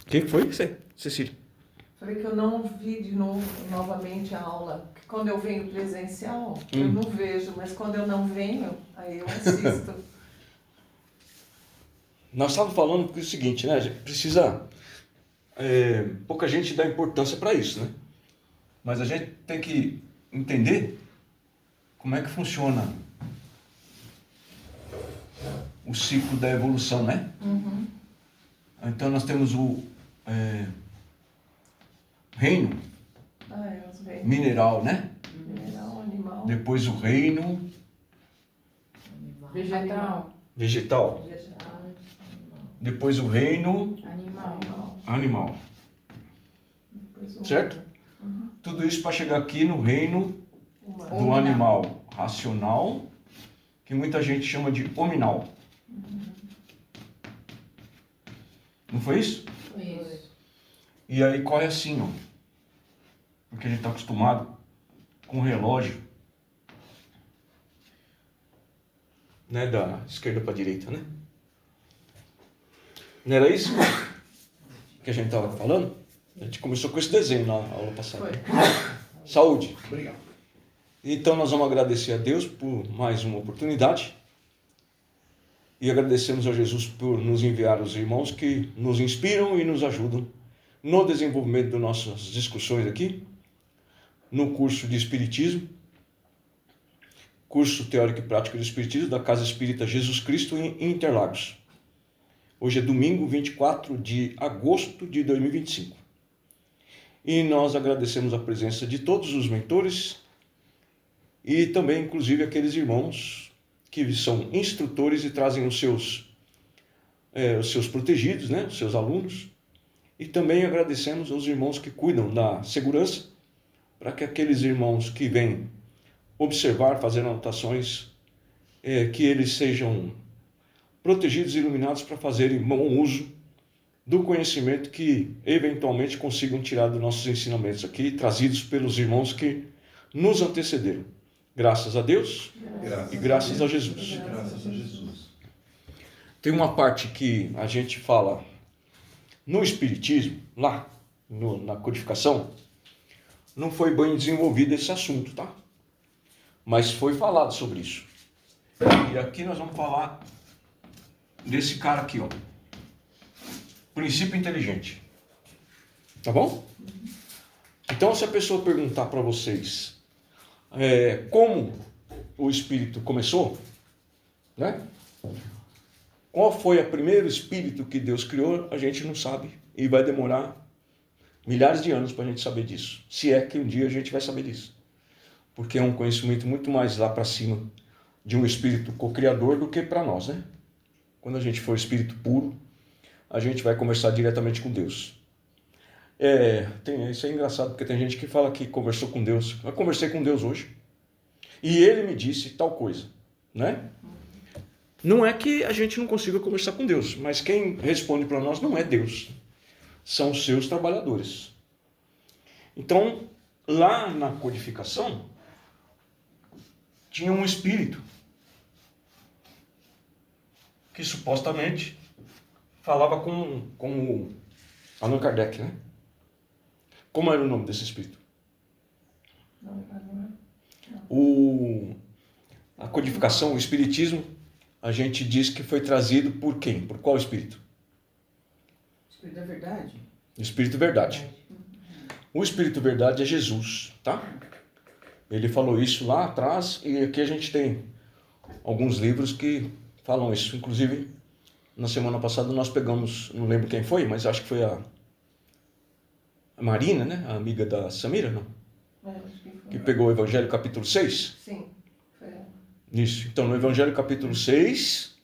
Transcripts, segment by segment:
Quem foi você, Cecília? Falei que eu não vi novamente a aula. Que quando eu venho presencial, eu não vejo, mas quando eu não venho, aí eu assisto. Nós estávamos falando que é o seguinte, né? A gente precisa... pouca gente dá importância para isso, né? Mas a gente tem que entender como é que funciona o ciclo da evolução, né? Uhum. Então nós temos o reino Os reinos. mineral, né? Mineral, animal. Depois o reino Vegetal. vegetal. Vegetal. Depois o reino Animal. animal. Depois o Certo? Uhum. Tudo isso para chegar aqui no reino humano. do animal racional, que muita gente chama de hominal. Não foi isso? Isso. E aí corre assim, ó. Porque a gente está acostumado com o relógio, né, da esquerda para a direita, né? Não era isso que a gente estava falando? A gente começou com esse desenho na aula passada. Foi. Saúde. Obrigado. Então nós vamos agradecer a Deus por mais uma oportunidade e agradecemos a Jesus por nos enviar os irmãos que nos inspiram e nos ajudam no desenvolvimento das nossas discussões aqui, no curso de Espiritismo, curso teórico e prático de Espiritismo da Casa Espírita Jesus Cristo em Interlagos. Hoje é domingo, 24 de agosto de 2025. E nós agradecemos a presença de todos os mentores e também, inclusive, aqueles irmãos que são instrutores e trazem os seus protegidos, né, os seus alunos. E também agradecemos aos irmãos que cuidam da segurança, para que aqueles irmãos que vêm observar, fazer anotações, que eles sejam protegidos e iluminados para fazerem bom uso do conhecimento que eventualmente consigam tirar dos nossos ensinamentos aqui, trazidos pelos irmãos que nos antecederam. Graças a Deus e graças a Jesus. Graças a Jesus. Tem uma parte que a gente fala no Espiritismo, lá na codificação, não foi bem desenvolvido esse assunto, tá? Mas foi falado sobre isso. E aqui nós vamos falar desse cara aqui, ó. Princípio inteligente. Tá bom? Então, se a pessoa perguntar para vocês como o espírito começou, né? Qual foi o primeiro espírito que Deus criou, a gente não sabe. E vai demorar milhares de anos para a gente saber disso. Se é que um dia a gente vai saber disso. Porque é um conhecimento muito mais lá para cima de um espírito co-criador do que para nós, né? Quando a gente for espírito puro, a gente vai conversar diretamente com Deus. Isso é engraçado, porque tem gente que fala que conversou com Deus. Eu conversei com Deus hoje. E ele me disse tal coisa, né? Não é que a gente não consiga conversar com Deus, mas quem responde para nós não é Deus. São os seus trabalhadores. Então, lá na codificação, tinha um espírito que supostamente falava com o Allan Kardec, né? Como era o nome desse espírito? A codificação, o espiritismo, a gente diz que foi trazido por quem? Por qual espírito? Espírito da verdade. Espírito Verdade. O Espírito Verdade é Jesus, tá? Ele falou isso lá atrás e aqui a gente tem alguns livros que falam isso. Inclusive, na semana passada nós pegamos, não lembro quem foi, mas acho que foi a Marina, né? A amiga da Samira, não? Que pegou o Evangelho capítulo 6. Sim, foi ela. Isso. Então, no Evangelho capítulo 6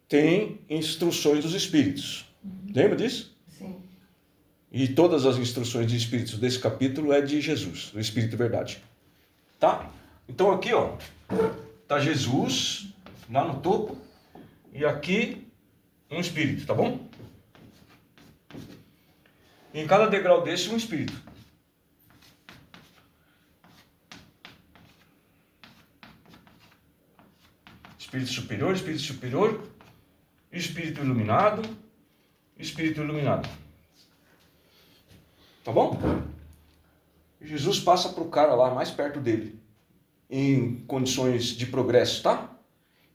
tem instruções dos Espíritos. Lembra disso? Sim. E todas as instruções de Espíritos desse capítulo é de Jesus, do Espírito Verdade. Tá? Então aqui, ó, tá Jesus lá no topo e aqui um Espírito, tá bom? Em cada degrau desse, um Espírito. Espírito superior, Espírito superior, Espírito iluminado, Espírito iluminado. Tá bom? Jesus passa para o cara lá mais perto dele, em condições de progresso, tá?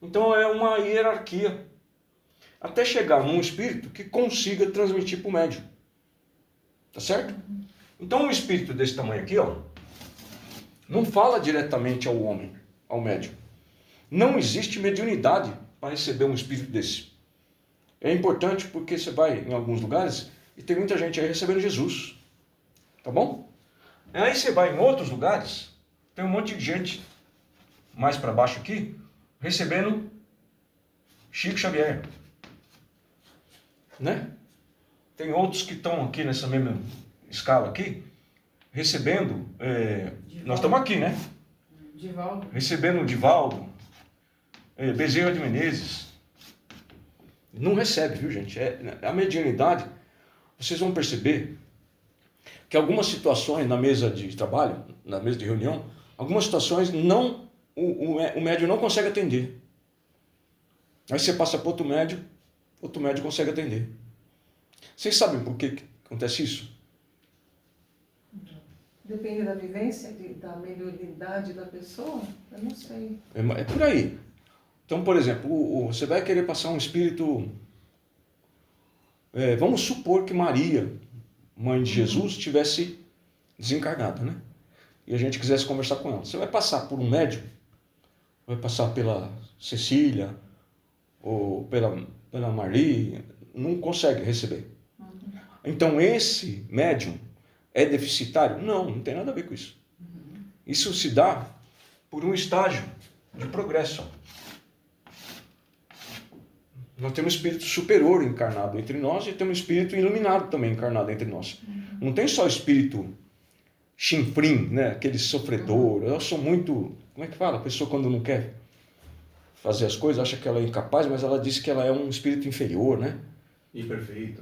Então é uma hierarquia, até chegar num espírito que consiga transmitir para o médium. Tá certo? Então um espírito desse tamanho aqui, ó, não fala diretamente ao homem, ao médium. Não existe mediunidade para receber um espírito desse. É importante porque você vai em alguns lugares e tem muita gente aí recebendo Jesus. Tá bom? Aí você vai em outros lugares, tem um monte de gente mais para baixo aqui recebendo Chico Xavier. Né? Tem outros que estão aqui nessa mesma escala aqui, recebendo, nós estamos aqui, né? Divaldo. Recebendo o Divaldo, Bezerra de Menezes. Não recebe, viu, gente? A mediunidade, vocês vão perceber que algumas situações na mesa de trabalho, na mesa de reunião, algumas situações não, o médium não consegue atender. Aí você passa para outro médium consegue atender. Vocês sabem por que acontece isso? Depende da vivência, da mediunidade da pessoa? Eu não sei. É por aí. Então, por exemplo, você vai querer passar um espírito... vamos supor que Maria, mãe de Jesus, tivesse desencarnada, né? E a gente quisesse conversar com ela. Você vai passar por um médium, vai passar pela Cecília, ou pela Maria, não consegue receber. Então, esse médium é deficitário? Não tem nada a ver com isso. Isso se dá por um estágio de progresso. Nós temos um espírito superior encarnado entre nós e temos um espírito iluminado também encarnado entre nós. Não tem só espírito chinfrim, né? Aquele sofredor. Eu sou muito... Como é que fala? A pessoa quando não quer fazer as coisas, acha que ela é incapaz, mas ela diz que ela é um espírito inferior, né?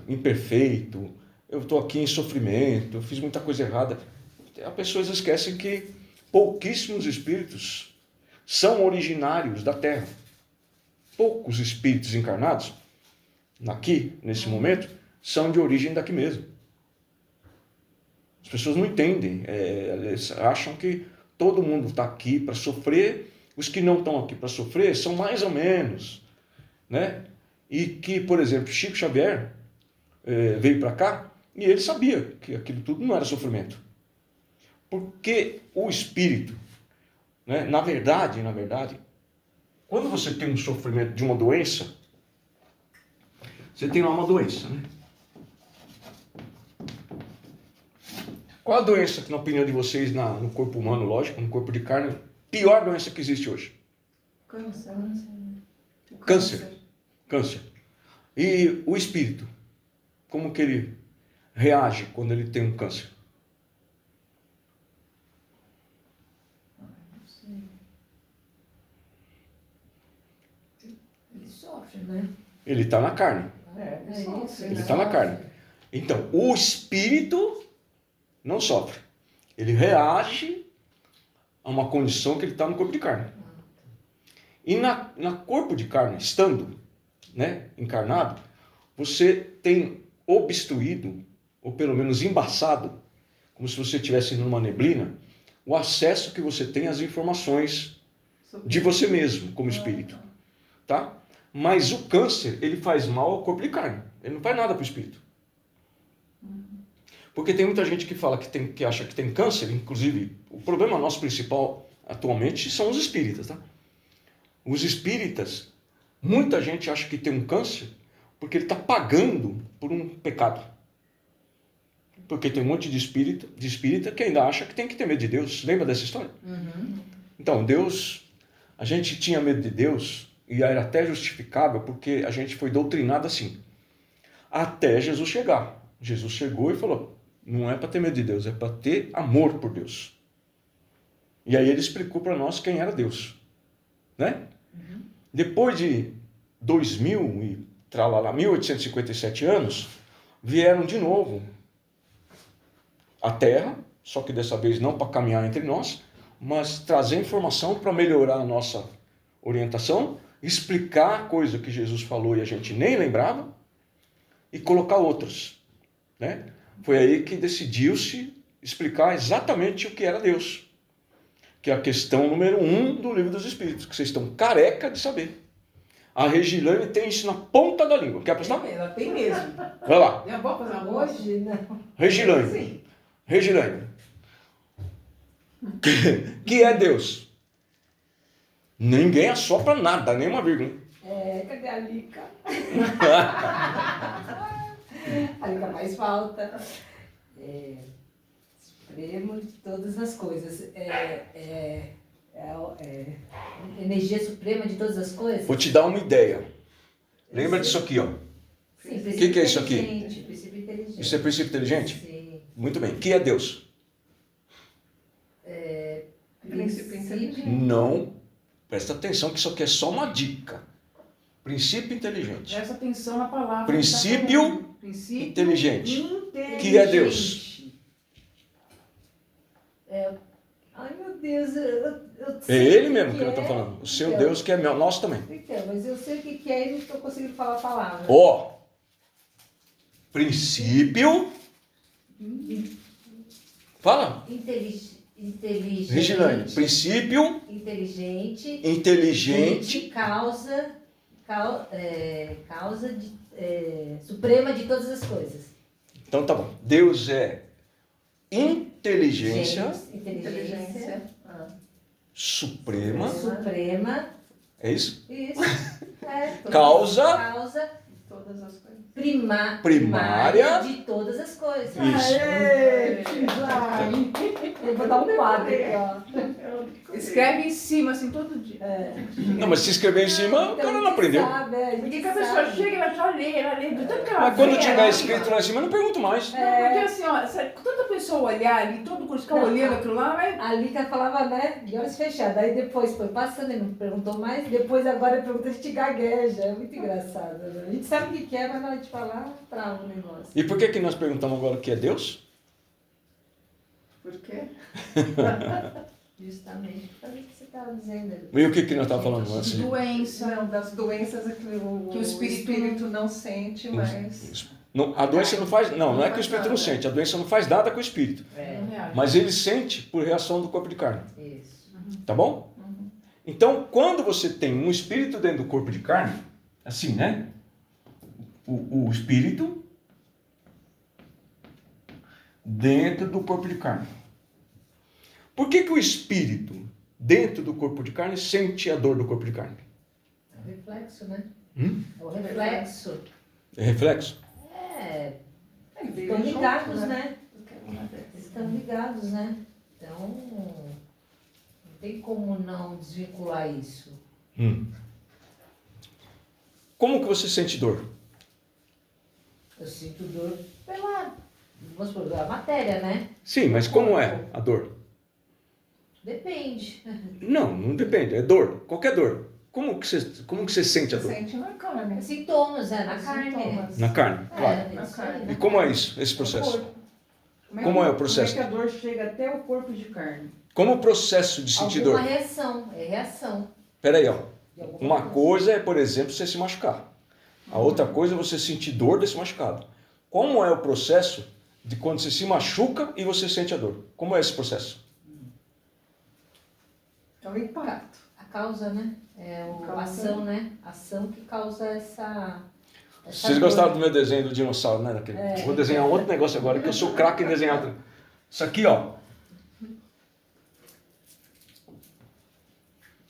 Imperfeito. Eu estou aqui em sofrimento, eu fiz muita coisa errada. As pessoas esquecem que pouquíssimos espíritos são originários da Terra. Poucos espíritos encarnados, aqui, nesse momento, são de origem daqui mesmo. As pessoas não entendem, eles acham que todo mundo está aqui para sofrer, os que não estão aqui para sofrer são mais ou menos, né? E que, por exemplo, Chico Xavier veio para cá e ele sabia que aquilo tudo não era sofrimento. Porque o espírito, né, na verdade, quando você tem um sofrimento de uma doença, você tem lá uma doença, né? Qual a doença que, na opinião de vocês, no corpo humano, lógico, no corpo de carne, pior doença que existe hoje? Câncer. E o espírito, como que ele reage quando ele tem um câncer? Ele sofre, né? Ele está na carne. Ele sofre. Ele está na carne. Então, o espírito não sofre. Ele reage a uma condição que ele está no corpo de carne. E na corpo de carne, estando, né, encarnado, você tem obstruído, ou pelo menos embaçado, como se você estivesse numa neblina, o acesso que você tem às informações de você mesmo, como espírito. Tá? Mas o câncer, ele faz mal ao corpo de carne. Ele não faz nada para o espírito. Porque tem muita gente que fala que acha que tem câncer, inclusive, o problema nosso principal atualmente são os espíritas, tá? Os espíritas, muita gente acha que tem um câncer porque ele está pagando por um pecado. Porque tem um monte de espírita que ainda acha que tem que ter medo de Deus. Lembra dessa história? Então, Deus, a gente tinha medo de Deus e era até justificável porque a gente foi doutrinado assim. Até Jesus chegar. Jesus chegou e falou, não é para ter medo de Deus, é para ter amor por Deus. E aí ele explicou para nós quem era Deus. Né? Depois de 1857 anos, vieram de novo à Terra, só que dessa vez não para caminhar entre nós, mas trazer informação para melhorar a nossa orientação, explicar coisa que Jesus falou e a gente nem lembrava, e colocar outras, né? Foi aí que decidiu-se explicar exatamente o que era Deus. Que é a questão número 1 do Livro dos Espíritos, que vocês estão careca de saber. A Regilane tem isso na ponta da língua. Quer apostar? Ela tem mesmo. Vai lá. Eu vou fazer uma hoje? Hoje, não. Regilane. Sim. Regilane. Que é Deus? Ninguém assopra nada, nenhuma vírgula. Cadê a Lica? A Lica faz falta. Supremo de todas as coisas. Energia suprema de todas as coisas? Vou te dar uma ideia. Lembra disso aqui, ó. Sim, O que é isso aqui? Princípio inteligente. Isso é princípio inteligente? Sim. Muito bem. Que é Deus? Princípio inteligente. Não. Presta atenção que isso aqui é só uma dica. Princípio inteligente. Presta atenção na palavra. Princípio que tá falando. Princípio inteligente. inteligente. Que é Deus? Ai, meu Deus, eu É sei ele o mesmo que eu é. estou falando. O seu Então, Deus que é meu, nosso também. Então, mas eu sei o que é e não estou conseguindo falar a palavra. Ó. Princípio. Fala. Inteligente. Regilane. Princípio Inteligente. inteligente. Causa suprema de todas as coisas. Então tá bom. Deus é inteligência Inteligência. suprema. Suprema. É isso? Isso. Causa. Causa Todas as coisas. Primária. de todas as coisas. Isso. Aê, Eu vou dar um quadro aqui, ó. Escreve em cima, assim, todo dia. Não, mas se escrever em cima, o cara não aprendeu. Porque que a pessoa chega e ela já lê, do tanto que ela Mas quando vê, tiver ela- escrito lá em cima, eu não pergunto mais. Não, porque assim, ó, tanta pessoa olhar ali, todo curso ficar olhando aquilo lá, vai. A Lica falava, né, de olhos fechados. Aí depois foi passando, ele não perguntou mais. Depois agora pergunta, a gente gagueja. É muito engraçado, né? A gente sabe o que é, mas na hora de falar, trava o negócio. E por que nós perguntamos agora o que é Deus? Por quê? Justamente por que você estava dizendo. E o que nós estávamos falando antes? Doença. Não, das doenças é que o espírito não sente, mas... Não, a doença não faz. Não é que o espírito não sente. A doença não faz nada com o espírito. Não reage. Mas ele sente por reação do corpo de carne. Isso. Tá bom? Então, quando você tem um espírito dentro do corpo de carne, assim, né? O espírito dentro do corpo de carne. Por que o espírito dentro do corpo de carne sente a dor do corpo de carne? É o reflexo, né? É o reflexo. É reflexo? Estão ligados, né? Estão ligados, né? Então, não tem como não desvincular isso. Como que você sente dor? Eu sinto dor vamos supor, a matéria, né? Sim, mas como é a dor? Depende. Não depende. É dor. Qualquer dor. Como que você sente a dor? Sente na carne. Sintomas, na carne. Sintomas. Na carne, claro. É, isso carne. aí, E na como carne. é isso, esse processo? Como é o processo? Como é que a dor chega até o corpo de carne? Como é o processo de sentir Alguma dor? reação, é reação. Peraí, ó. de alguma Uma coisa é, por exemplo, você se machucar. A outra coisa é você sentir dor desse machucado. Como é o processo de quando você se machuca e você sente a dor? Como é esse processo? É o impacto. A causa, né? A Causa. ação, né? A ação que causa essa Vocês dor. gostaram do meu desenho do dinossauro, né? Daquele? Vou desenhar um outro negócio agora, que eu sou craque em desenhar. Isso aqui, ó.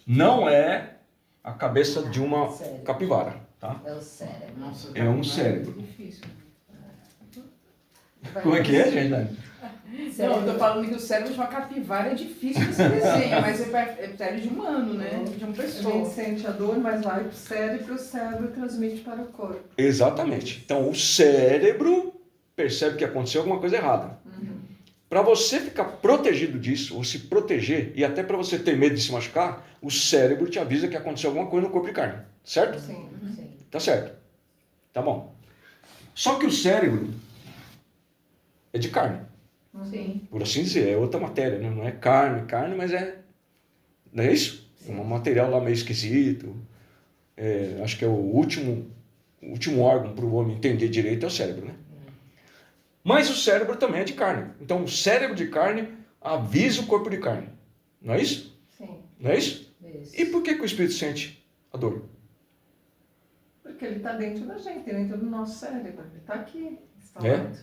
Não é a cabeça de uma Sério. capivara, tá? É o cérebro. Nossa, É um cérebro. Difícil. Como é que é, gente? Não, eu tô falando que o cérebro de uma capivara é difícil de se desenhar, mas é cérebro de humano, né? De uma A gente pessoa. sente a dor, mas vai para o cérebro transmite para o corpo. Exatamente. Então, o cérebro percebe que aconteceu alguma coisa errada. Para você ficar protegido disso, ou se proteger, e até para você ter medo de se machucar, o cérebro te avisa que aconteceu alguma coisa no corpo de carne. Certo? Sim. Sim. Tá certo. Tá bom. Só que o cérebro é de carne, Sim. por assim dizer. É outra matéria, né? Não é carne, mas é... Não é isso? É um material lá meio esquisito. Acho que é o último órgão para o homem entender direito é o cérebro, né? Mas o cérebro também é de carne. Então o cérebro de carne avisa o corpo de carne. Não é isso? Sim. Não é isso? Isso. E por que o espírito sente a dor? Porque ele está dentro da gente, dentro do nosso cérebro. Ele está aqui, É? instalado.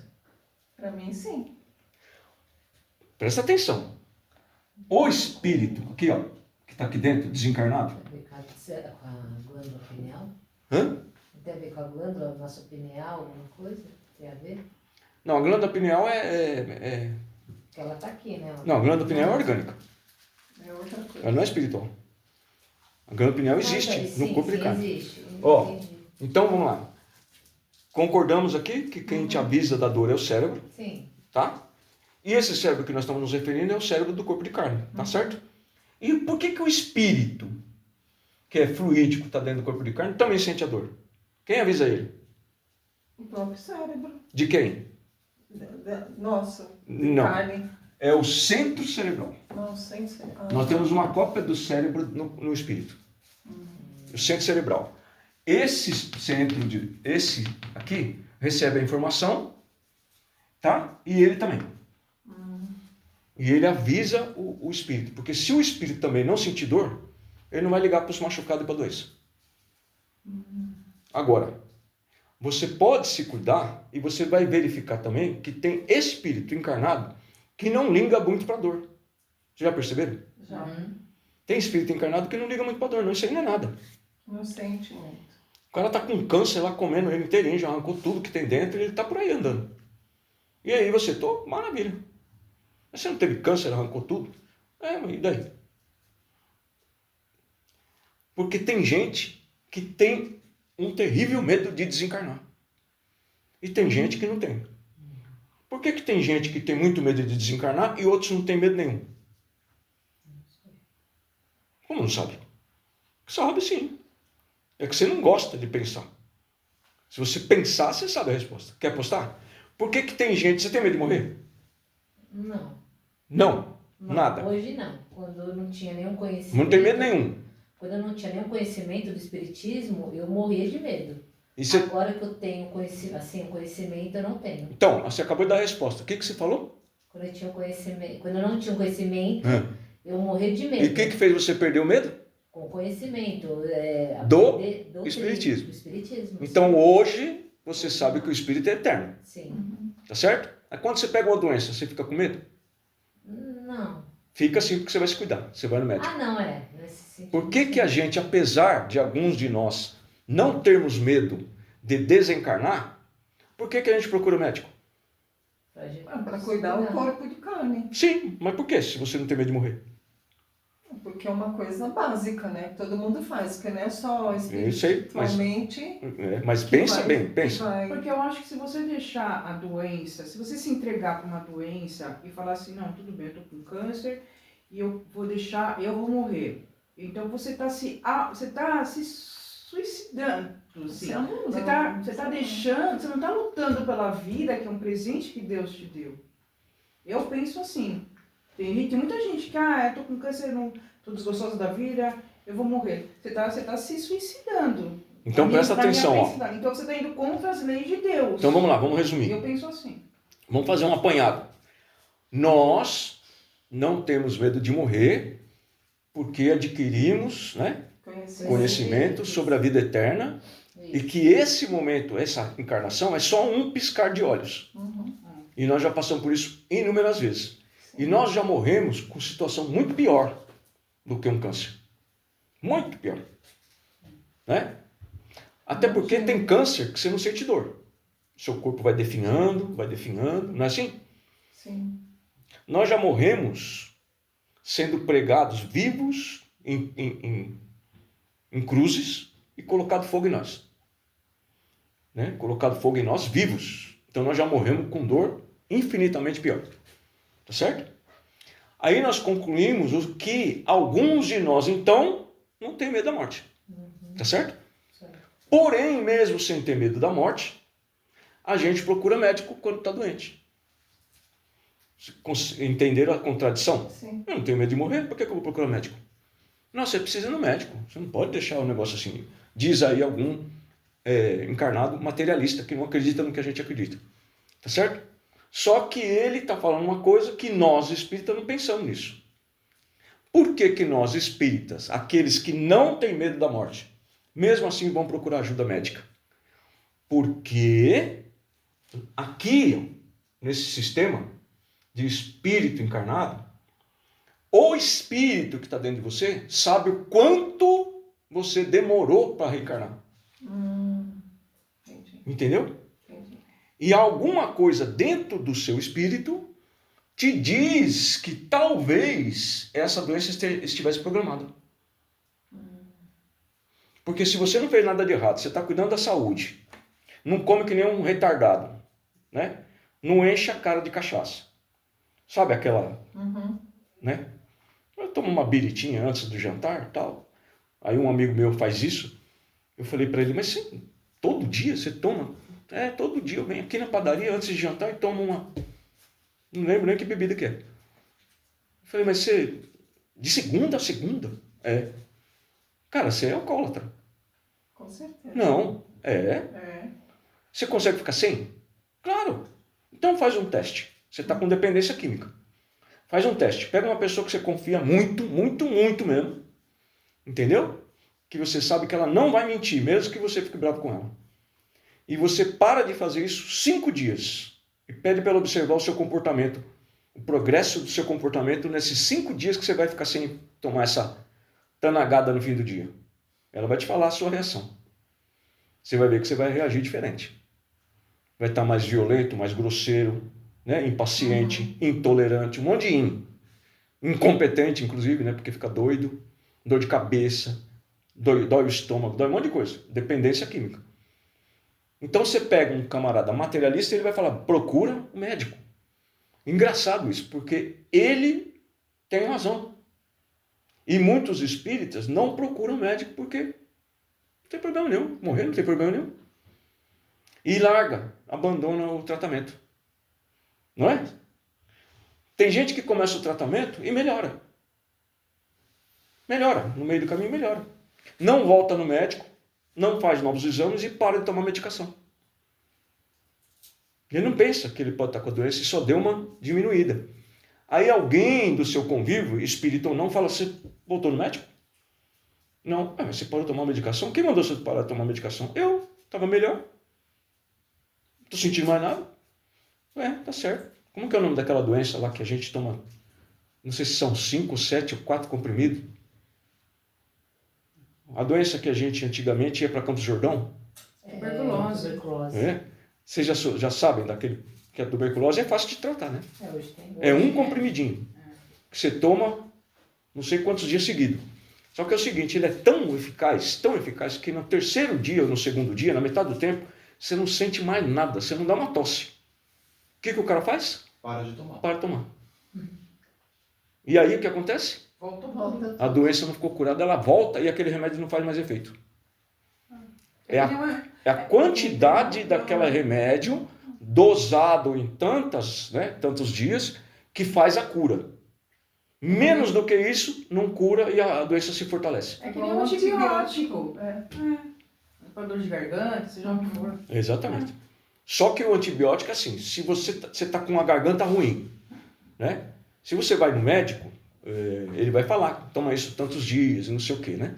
Para mim, sim. Presta atenção. O espírito, aqui ó, que está aqui dentro, desencarnado. Tem a ver com a glândula pineal? Hã? Tem a ver com a glândula nossa pineal, alguma coisa? Tem a ver? Não, a glândula pineal Porque ela tá aqui, né? Não, a glândula pineal é orgânica. É outra coisa. Ela não é espiritual. A glândula pineal existe no corpo de carne. Existe. Ó. Entendi. Então vamos lá. Concordamos aqui que quem te avisa da dor é o cérebro, Sim. tá? E esse cérebro que nós estamos nos referindo é o cérebro do corpo de carne, tá certo? E por que o espírito, que é fluídico, está dentro do corpo de carne, também sente a dor? Quem avisa ele? O próprio cérebro. De quem? Nossa. Não. Carne. É o centro cerebral. Não, sem ser. Nós temos uma cópia do cérebro no espírito. O centro cerebral. Esse esse aqui, recebe a informação, tá? E ele também. E ele avisa o espírito. Porque se o espírito também não sentir dor, ele não vai ligar para os machucados e para a doença. Agora, você pode se cuidar e você vai verificar também que tem espírito encarnado que não liga muito para a dor. Vocês já perceberam? Já. Tem espírito encarnado que não liga muito para a dor. Não, isso aí não é nada. Não sente muito. O cara tá com câncer lá, comendo ele inteirinho, já arrancou tudo que tem dentro e ele tá por aí andando. E aí você, tô, maravilha. Mas você não teve câncer, arrancou tudo? É, mas e daí? Porque tem gente que tem um terrível medo de desencarnar. E tem gente que não tem. Por que tem gente que tem muito medo de desencarnar e outros não tem medo nenhum? Como não sabe? Sabe sim. É que você não gosta de pensar. Se você pensar, você sabe a resposta. Quer apostar? Por que tem gente... Você tem medo de morrer? Não. Não. Não, Nada. Hoje não. Quando eu não tinha nenhum conhecimento. Não tem medo nenhum. Quando eu não tinha nenhum conhecimento do espiritismo, eu morria de medo. E você... Agora que eu tenho conhecimento, eu não tenho. Então, você acabou de dar a resposta. O que você falou? Quando eu não tinha conhecimento, É. eu morria de medo. E o que fez você perder o medo? Com conhecimento. Do espiritismo. Do espiritismo. Então, hoje, você sabe que o espírito é eterno. Sim. Tá certo? Aí quando você pega uma doença, você fica com medo? Não. Fica assim porque você vai se cuidar. Você vai no médico. Ah, não, é. Nesse sentido. Por que a gente, apesar de alguns de nós não termos medo de desencarnar, por que a gente procura o médico? Para cuidar do corpo de carne. Sim, mas por que se você não tem medo de morrer? Porque é uma coisa básica, né? Que todo mundo faz, que não é só Eu sei, mas, espiritualmente. mas pensa vai- bem, que pensa. vai- Porque eu acho que se você deixar a doença, se você se entregar para uma doença e falar assim, não, tudo bem, eu tô com câncer e eu vou morrer. Então você tá se suicidando. Assim. Você tá deixando, você não tá lutando pela vida, que é um presente que Deus te deu. Eu penso assim. Tem muita gente que, eu tô com câncer, não tô desgostosa da vida, eu vou morrer. Você tá se suicidando. Então presta atenção, ó. Então você tá indo contra as leis de Deus. Então vamos lá, vamos E resumir. eu penso assim. Vamos fazer um apanhado. Nós não temos medo de morrer porque adquirimos, né, conhecimento sobre a vida eterna e que esse momento, essa encarnação é só um piscar de olhos. E nós já passamos por isso inúmeras vezes. E nós já morremos com situação muito pior do que um câncer. Muito pior. Né? Até porque tem câncer que você não sente dor. Seu corpo vai definhando, não é assim? Sim. Nós já morremos sendo pregados vivos em cruzes e colocado fogo em nós. Né? Colocado fogo em nós vivos. Então nós já morremos com dor infinitamente pior. Tá certo? Aí nós concluímos o que alguns de nós, então, não tem medo da morte. Tá certo? Porém, mesmo sem ter medo da morte, a gente procura médico quando está doente. Entenderam a contradição? Sim. Eu não tenho medo de morrer, por que eu vou procurar médico? Não, você precisa ir no médico. Você não pode deixar o negócio assim. Diz aí algum encarnado materialista que não acredita no que a gente acredita. Tá certo? Só que ele está falando uma coisa que nós espíritas não pensamos nisso. Por que que nós espíritas, aqueles que não têm medo da morte, mesmo assim vão procurar ajuda médica? Porque aqui, nesse sistema de espírito encarnado, o espírito que está dentro de você sabe o quanto você demorou para reencarnar. Entendi, Entendeu? entendi. E alguma coisa dentro do seu espírito te diz que talvez essa doença estivesse programada. Porque se você não fez nada de errado, você está cuidando da saúde, não come que nem um retardado, né? Não enche a cara de cachaça. Sabe aquela, né? Eu tomo uma biritinha antes do jantar, tal. Aí um amigo meu faz isso. Eu falei para ele, mas você, todo dia você toma? É, todo dia eu venho aqui na padaria antes de jantar e tomo uma... Não lembro nem que bebida que é. Eu falei, mas você... De segunda a segunda? É. Cara, você é alcoólatra. Com certeza. Não. É. É. Você consegue ficar sem? Claro. Então faz um teste. Você está com dependência química. Faz um teste. Pega uma pessoa que você confia muito, muito, muito mesmo. Entendeu? Que você sabe que ela não vai mentir, mesmo que você fique bravo com ela. E você para de fazer isso 5 dias. E pede para ela observar o seu comportamento. O progresso do seu comportamento nesses 5 dias que você vai ficar sem tomar essa tanagada no fim do dia. Ela vai te falar a sua reação. Você vai ver que você vai reagir diferente. Vai estar mais violento, mais grosseiro, né? Impaciente, intolerante, um monte de incompetente, inclusive, né? Porque fica doido, dor de cabeça, dói o estômago, dói um monte de coisa. Dependência química. Então você pega um camarada materialista e ele vai falar, procura o médico. Engraçado isso, porque ele tem razão. E muitos espíritas não procuram médico porque não tem problema nenhum. Morrer não tem problema nenhum. E larga, abandona o tratamento. Não é? Tem gente que começa o tratamento e melhora. Melhora. No meio do caminho melhora. Não volta no médico, não faz novos exames e para de tomar medicação. Ele não pensa que ele pode estar com a doença e só deu uma diminuída. Aí alguém do seu convívio, espírito ou não, fala, você voltou no médico? Não. Ah, mas você parou de tomar medicação? Quem mandou você parar de tomar medicação? Eu. Estava melhor. Não estou sentindo mais nada. Tá certo. Como que é o nome daquela doença lá que a gente toma, não sei se são 5, 7 ou 4 comprimidos? A doença que a gente antigamente ia para Campos do Jordão? Tuberculose. Vocês já sabem daquele que a tuberculose é fácil de tratar, né? Hoje tem. É um comprimidinho que você toma não sei quantos dias seguidos. Só que é o seguinte, ele é tão eficaz que no terceiro dia ou no segundo dia, na metade do tempo, você não sente mais nada, você não dá uma tosse. O que o cara faz? Para de tomar. Para de tomar. E aí o que acontece? Volta. A doença não ficou curada, ela volta e aquele remédio não faz mais efeito. É a quantidade daquele remédio dosado em tantos dias que faz a cura. Menos do que isso, não cura e a doença se fortalece. É que nem um antibiótico. É. Para dor de garganta, seja o que for. Exatamente. Só que o antibiótico é assim, se você está com a garganta ruim, né? Se você vai no médico, ele vai falar, toma isso tantos dias e não sei o quê, né?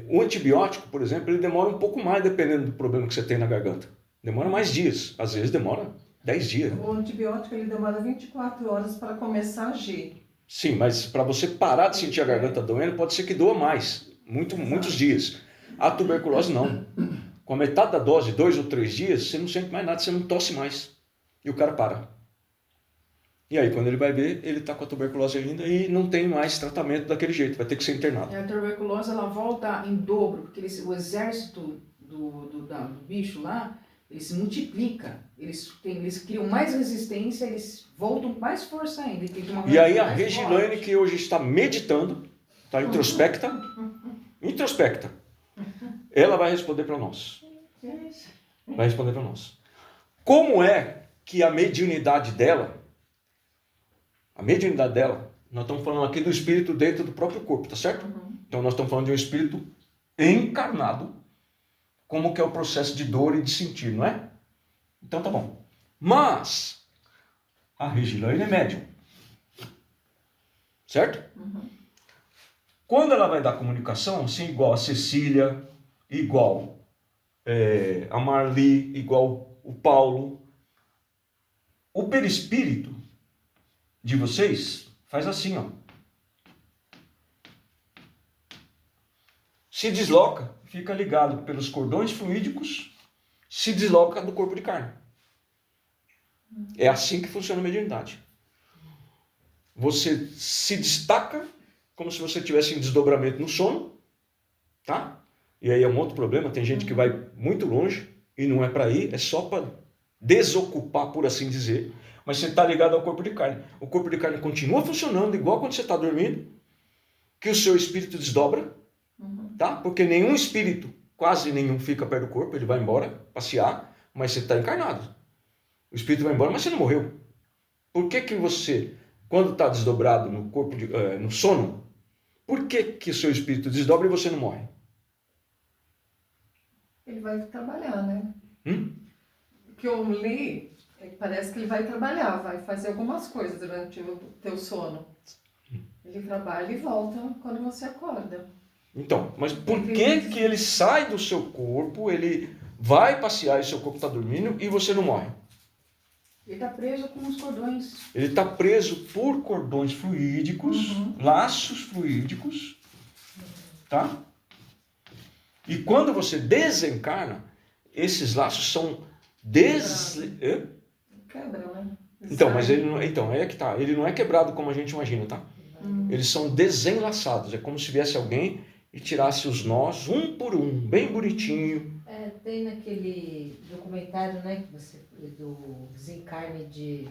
O antibiótico, por exemplo, ele demora um pouco mais dependendo do problema que você tem na garganta. Demora mais dias, às vezes demora 10 dias. O antibiótico ele demora 24 horas para começar a agir. Sim, mas para você parar de sentir a garganta doendo, pode ser que doa mais, muitos dias. A tuberculose não. Com a metade da dose, 2 ou 3 dias, você não sente mais nada, você não tosse mais. E o cara para. E aí, quando ele vai ver, ele está com a tuberculose ainda e não tem mais tratamento daquele jeito, vai ter que ser internado. E a tuberculose ela volta em dobro, porque o exército do bicho lá, ele se multiplica, eles criam mais resistência, eles voltam com mais força ainda. E aí a Regilane, que hoje está meditando, está introspecta, ela vai responder para nós. Vai responder para nós. Como é que a mediunidade dela, nós estamos falando aqui do espírito dentro do próprio corpo, tá certo? Então nós estamos falando de um espírito encarnado, como que é o processo de dor e de sentir, não é? Então tá bom. Mas A Regilane é médium. Certo? Quando ela vai dar comunicação, assim, igual a Cecília, igual a Marli, igual o Paulo, o perispírito de vocês faz assim, ó. Se desloca, fica ligado pelos cordões fluídicos, se desloca do corpo de carne. É assim que funciona a mediunidade. Você se destaca como se você tivesse em desdobramento no sono, tá? E aí é um outro problema, tem gente que vai muito longe e não é para ir, é só para desocupar, por assim dizer, mas você está ligado ao corpo de carne. O corpo de carne continua funcionando igual quando você está dormindo, que o seu espírito desdobra, tá? Porque nenhum espírito, quase nenhum, fica perto do corpo, ele vai embora, passear, mas você está encarnado. O espírito vai embora, mas você não morreu. Por que que você, quando está desdobrado no corpo, no sono, por que que o seu espírito desdobra e você não morre? Ele vai trabalhar, né? O que eu li, parece que ele vai trabalhar, vai fazer algumas coisas durante o teu sono. Ele trabalha e volta quando você acorda. Então, mas por que que ele sai do seu corpo, ele vai passear e seu corpo está dormindo e você não morre? Ele está preso com os cordões. Ele está preso por cordões fluídicos, laços fluídicos, tá? E quando você desencarna, esses laços são Quebra, né? Então, mas ele não, então, é que tá. Ele não é quebrado como a gente imagina, tá? Eles são desenlaçados. É como se viesse alguém e tirasse os nós um por um, bem bonitinho. Tem naquele documentário, né, que você do desencarne de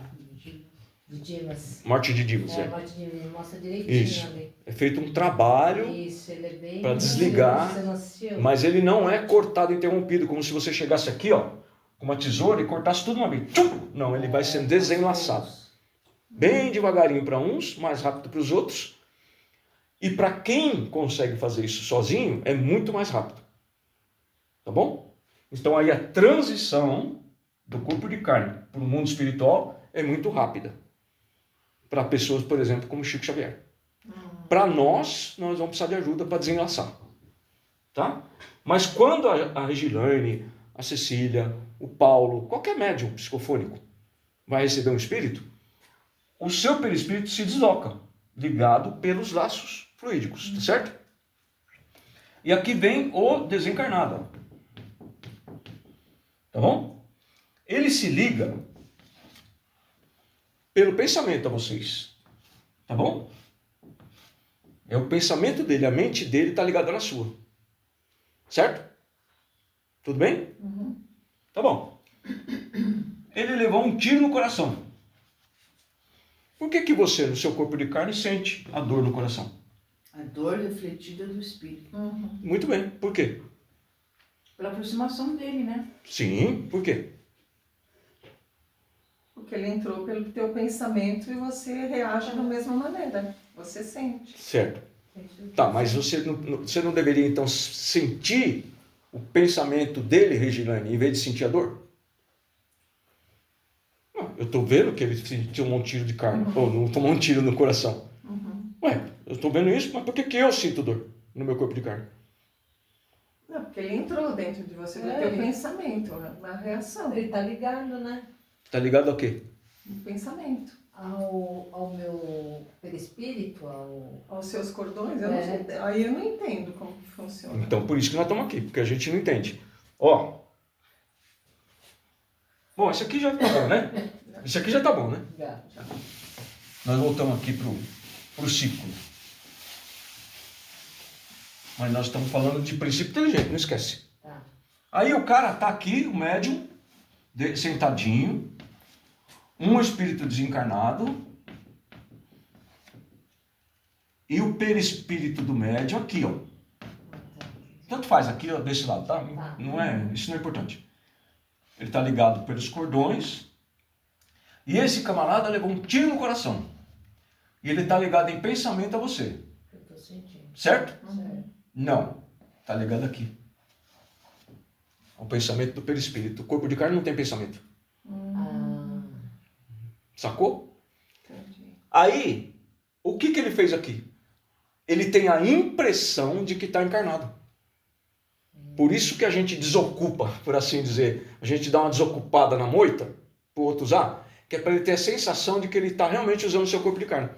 Dimas. Morte de Dimas, Morte de Dimas, mostra direitinho Isso. ali. É feito um trabalho Isso, ele é bem... para desligar, Você não assistiu? mas ele não é cortado, interrompido, como se você chegasse aqui, ó, com uma tesoura e cortasse tudo uma vez. Tchum! Não, ele vai sendo desenlaçado. Bem devagarinho para uns, mais rápido para os outros. E para quem consegue fazer isso sozinho, é muito mais rápido. Tá bom? Então aí a transição do corpo de carne para o mundo espiritual é muito rápida. Para pessoas, por exemplo, como Chico Xavier. Para nós vamos precisar de ajuda para desenlaçar. Tá? Mas quando a Regilane, a Cecília, o Paulo, qualquer médium psicofônico vai receber um espírito, o seu perispírito se desloca, ligado pelos laços fluídicos, tá certo? E aqui vem o desencarnado. Tá bom? Ele se liga pelo pensamento a vocês. Tá bom? É o pensamento dele, a mente dele está ligada na sua. Certo? Tudo bem? Tá bom. Ele levou um tiro no coração. Por que que você, no seu corpo de carne, sente a dor no coração? A dor refletida do espírito. Muito bem. Por quê? Pela aproximação dele, né? Sim, por quê? Porque ele entrou pelo teu pensamento e você reage da mesma maneira. Você sente. Certo. Tá, mas você não deveria então sentir o pensamento dele, Regilane, em vez de sentir a dor? Não, eu estou vendo que ele tomou um tiro de carne, ou não tomou um tiro no coração. Ué, eu estou vendo isso, mas por que eu sinto dor no meu corpo de carne? Não, porque ele entrou dentro de você, do teu pensamento, na reação. Ele tá ligado, né? Tá ligado ao quê? No pensamento. Ao meu perispírito, Aos seus cordões, eu não sei, aí eu não entendo como que funciona. Então, por isso que nós estamos aqui, porque a gente não entende. Ó. Bom, esse aqui já tá bom, né? Esse aqui já tá bom, né? Já. Nós voltamos aqui pro ciclo. Mas nós estamos falando de princípio inteligente, não esquece. Tá. Aí o cara tá aqui, o médium, sentadinho, um espírito desencarnado e o perispírito do médium aqui, ó. Tanto faz aqui, ó, desse lado, tá? Não é, isso não é importante. Ele tá ligado pelos cordões e esse camarada levou um tiro no coração. E ele tá ligado em pensamento a você. Eu tô sentindo. Certo? Certo. Não. Tá ligado aqui. O pensamento do perispírito. O corpo de carne não tem pensamento. Sacou? Entendi. Aí, o que ele fez aqui? Ele tem a impressão de que está encarnado. Por isso que a gente desocupa, por assim dizer. A gente dá uma desocupada na moita, para o outro usar, que é para ele ter a sensação de que ele está realmente usando o seu corpo de carne.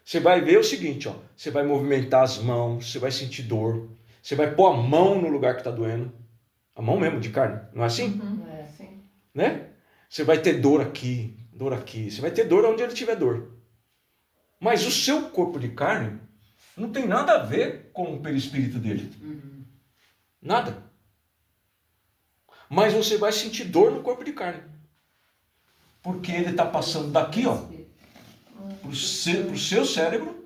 Você vai ver o seguinte, ó, você vai movimentar as mãos, você vai sentir dor, você vai pôr a mão no lugar que está doendo, a mão mesmo de carne, não é assim? Sim. Né? Você vai ter dor aqui, você vai ter dor onde ele tiver dor. Mas o seu corpo de carne não tem nada a ver com o perispírito dele. Nada. Mas você vai sentir dor no corpo de carne. Porque ele está passando daqui, ó, pro seu cérebro,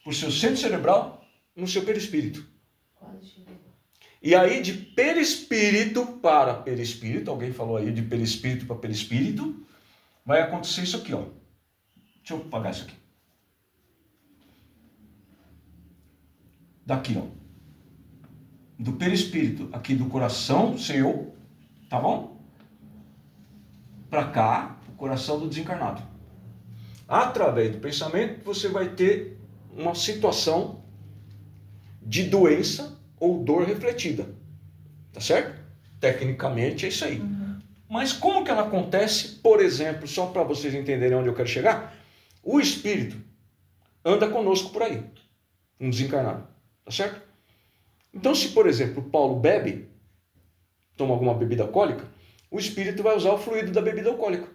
pro seu centro cerebral, no seu perispírito. E aí, de perispírito para perispírito, alguém falou aí de perispírito para perispírito, vai acontecer isso aqui, ó. Deixa eu apagar isso aqui. Daqui, ó. Do perispírito, aqui do coração seu, tá bom? Para cá, o coração do desencarnado. Através do pensamento, você vai ter uma situação de doença ou dor refletida. Tá certo? Tecnicamente é isso aí. Mas como que ela acontece? Por exemplo, só para vocês entenderem onde eu quero chegar, o espírito anda conosco por aí, um desencarnado. Tá certo? Então, se, por exemplo, Paulo bebe, toma alguma bebida alcoólica, o espírito vai usar o fluido da bebida alcoólica.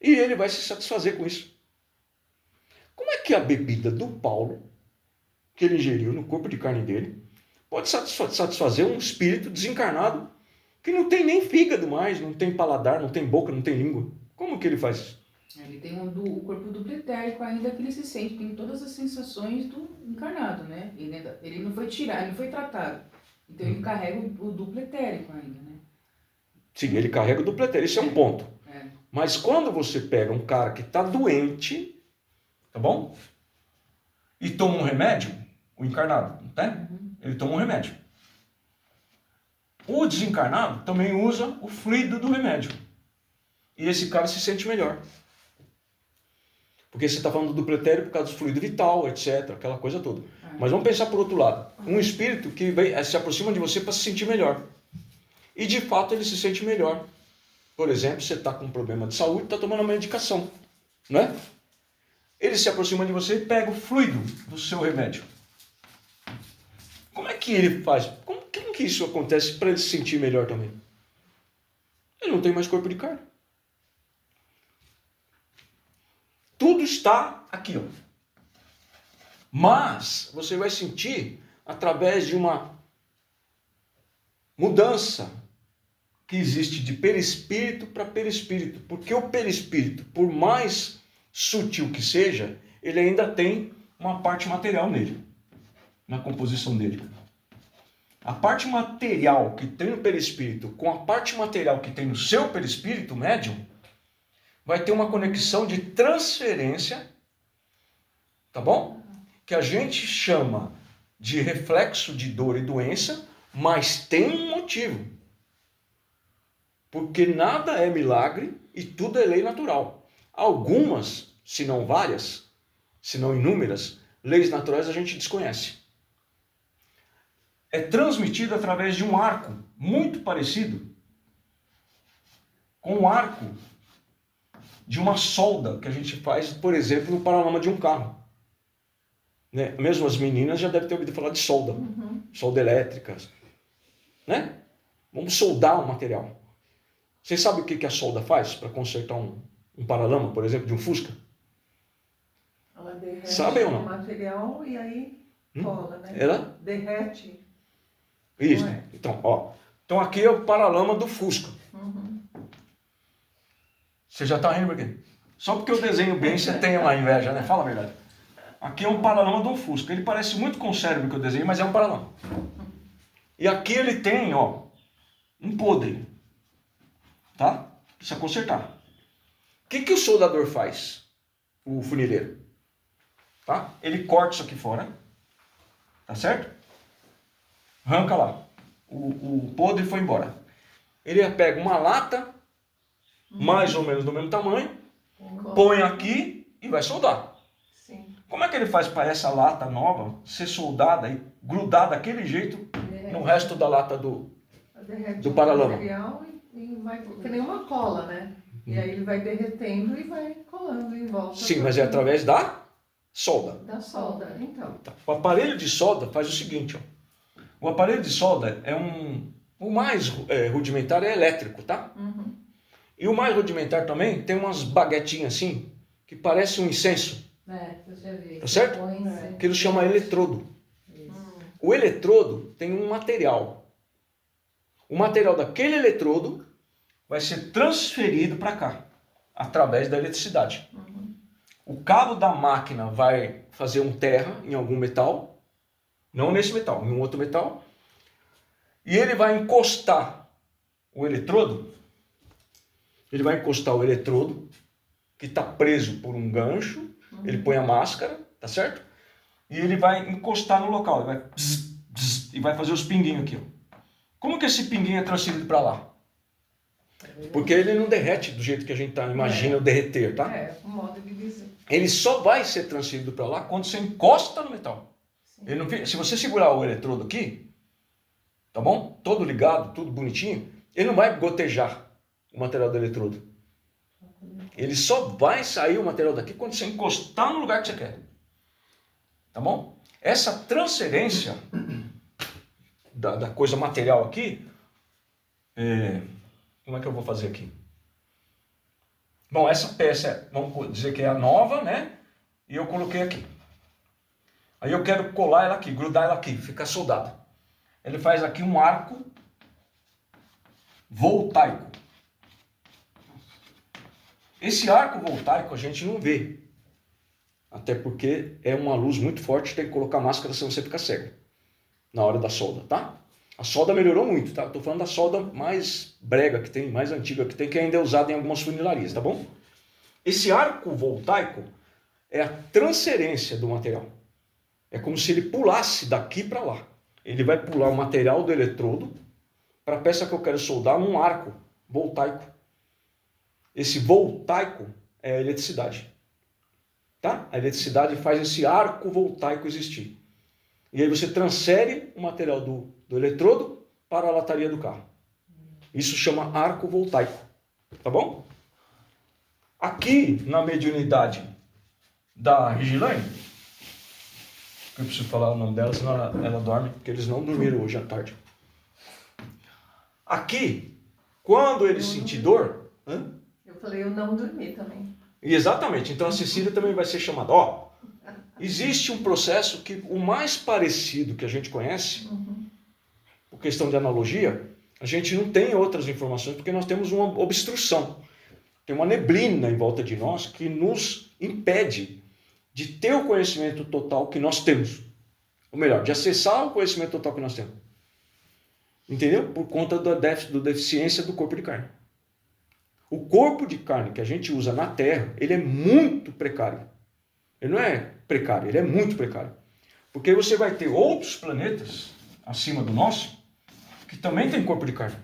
E ele vai se satisfazer com isso. Como é que a bebida do Paulo, que ele ingeriu no corpo de carne dele, pode satisfazer um espírito desencarnado que não tem nem fígado mais, não tem paladar, não tem boca, não tem língua? Como que ele faz isso? Ele tem o corpo duplo etérico ainda que ele se sente, tem todas as sensações do encarnado, né? Ele não foi tirado, ele não foi tratado. Então ele carrega o duplo etérico ainda, né? Sim, ele carrega o duplo etérico, isso é um ponto. É. Mas quando você pega um cara que está doente, tá bom? E toma um remédio, o encarnado, né? Ele toma um remédio. O desencarnado também usa o fluido do remédio. E esse cara se sente melhor. Porque você está falando do duplo etérico por causa do fluido vital, etc. Aquela coisa toda. Mas vamos pensar por outro lado. Um espírito que se aproxima de você para se sentir melhor. E de fato ele se sente melhor. Por exemplo, você está com um problema de saúde, está tomando uma medicação. Né? Ele se aproxima de você e pega o fluido do seu remédio. Como é que ele faz? Como que isso acontece para ele se sentir melhor também? Ele não tem mais corpo de carne. Tudo está aqui, ó. Mas você vai sentir através de uma mudança que existe de perispírito para perispírito. Porque o perispírito, por mais sutil que seja, ele ainda tem uma parte material nele, na composição dele. A parte material que tem no perispírito com a parte material que tem no seu perispírito médium vai ter uma conexão de transferência, tá bom? Que a gente chama de reflexo de dor e doença, mas tem um motivo. Porque nada é milagre e tudo é lei natural. Algumas, se não várias, se não inúmeras, leis naturais a gente desconhece. É transmitido através de um arco muito parecido com o arco de uma solda que a gente faz, por exemplo, no paralama de um carro. Né? Mesmo as meninas já devem ter ouvido falar de solda. Solda elétrica. Né? Vamos soldar um material. Vocês sabem o que a solda faz para consertar um paralama, por exemplo, de um Fusca? Ela derrete Sabem ou não? o material e aí cola, né? Ela? Derrete. Isso. Então, ó. Então aqui é o paralama do Fusca. Você já está rindo por quê? Só porque eu desenho bem, você tem uma inveja, né? Fala a verdade. Aqui é um paralama do Fusca. Ele parece muito com o cérebro que eu desenho, mas é um paralama. E aqui ele tem, ó, um podre. Tá? Precisa consertar. O que o soldador faz? O funileiro. Tá? Ele corta isso aqui fora. Tá certo? Arranca lá. O podre foi embora. Ele pega uma lata mais ou menos do mesmo tamanho, põe aqui e vai soldar. Sim. Como é que ele faz para essa lata nova ser soldada e grudar daquele jeito no resto da lata do paralama? E vai, que nem uma cola, né? E aí ele vai derretendo e vai colando em volta. Sim, mas é através da solda. Da solda, então. O aparelho de solda faz o seguinte, ó. O aparelho de solda é o mais rudimentar é elétrico, tá? Uhum. E o mais rudimentar também tem umas baguetinhas assim, que parece um incenso. Eu já vi. Tá certo? Que eles chamam eletrodo. O eletrodo tem um material. O material daquele eletrodo vai ser transferido para cá, através da eletricidade. O cabo da máquina vai fazer um terra em algum metal, não nesse metal, em um outro metal, e ele vai encostar o eletrodo, que está preso por um gancho, ele põe a máscara, tá certo? E ele vai encostar no local, ele vai bzz, bzz, e vai fazer os pinguinhos aqui, ó. Como que esse pinguinho é transferido para lá? Porque ele não derrete do jeito que a gente imagina o derreter, tá? O modo de dizer. Ele só vai ser transferido para lá quando você encosta no metal. Ele não fica, se você segurar o eletrodo aqui, tá bom? Todo ligado, tudo bonitinho, ele não vai gotejar o material do eletrodo. Ele só vai sair o material daqui quando você encostar no lugar que você quer. Tá bom? Essa transferência da coisa material aqui, como é que eu vou fazer aqui? Bom, essa peça, vamos dizer que é a nova, né? E eu coloquei aqui. Aí eu quero colar ela aqui, grudar ela aqui, ficar soldada. Ele faz aqui um arco voltaico. Esse arco voltaico a gente não vê. Até porque é uma luz muito forte, tem que colocar máscara senão você fica cego. Na hora da solda, tá? A solda melhorou muito, tá? Estou falando da solda mais brega que tem, mais antiga que tem, que ainda é usada em algumas funilarias, tá bom? Esse arco voltaico é a transferência do material. É como se ele pulasse daqui para lá. Ele vai pular o material do eletrodo para a peça que eu quero soldar num arco voltaico. Esse voltaico é a eletricidade. Tá? A eletricidade faz esse arco voltaico existir. E aí você transfere o material do eletrodo para a lataria do carro. Isso chama arco voltaico. Tá bom? Aqui na mediunidade da Regilane, eu preciso falar o nome dela, senão ela dorme, porque eles não dormiram hoje à tarde. Aqui, quando ele sentir dor... Eu falei, eu não dormi também. Exatamente, então a Cecília também vai ser chamada. Ó, existe um processo que o mais parecido que a gente conhece, por questão de analogia, a gente não tem outras informações porque nós temos uma obstrução. Tem uma neblina em volta de nós que nos impede de ter o conhecimento total que nós temos. Ou melhor, de acessar o conhecimento total que nós temos. Entendeu? Por conta da deficiência do corpo de carne. O corpo de carne que a gente usa na Terra, ele é muito precário. Ele não é precário, ele é muito precário. Porque você vai ter outros planetas acima do nosso que também tem corpo de carne.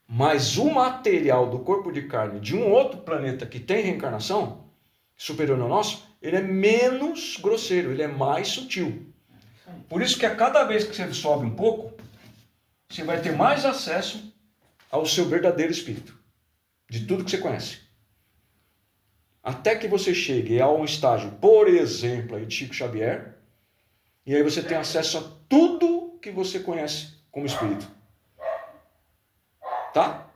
Mas o material do corpo de carne de um outro planeta que tem reencarnação, superior ao nosso, ele é menos grosseiro, ele é mais sutil. Por isso que a cada vez que você sobe um pouco, você vai ter mais acesso ao seu verdadeiro espírito. De tudo que você conhece. Até que você chegue a um estágio, por exemplo, aí de Chico Xavier, e aí você tem acesso a tudo que você conhece como espírito. Tá?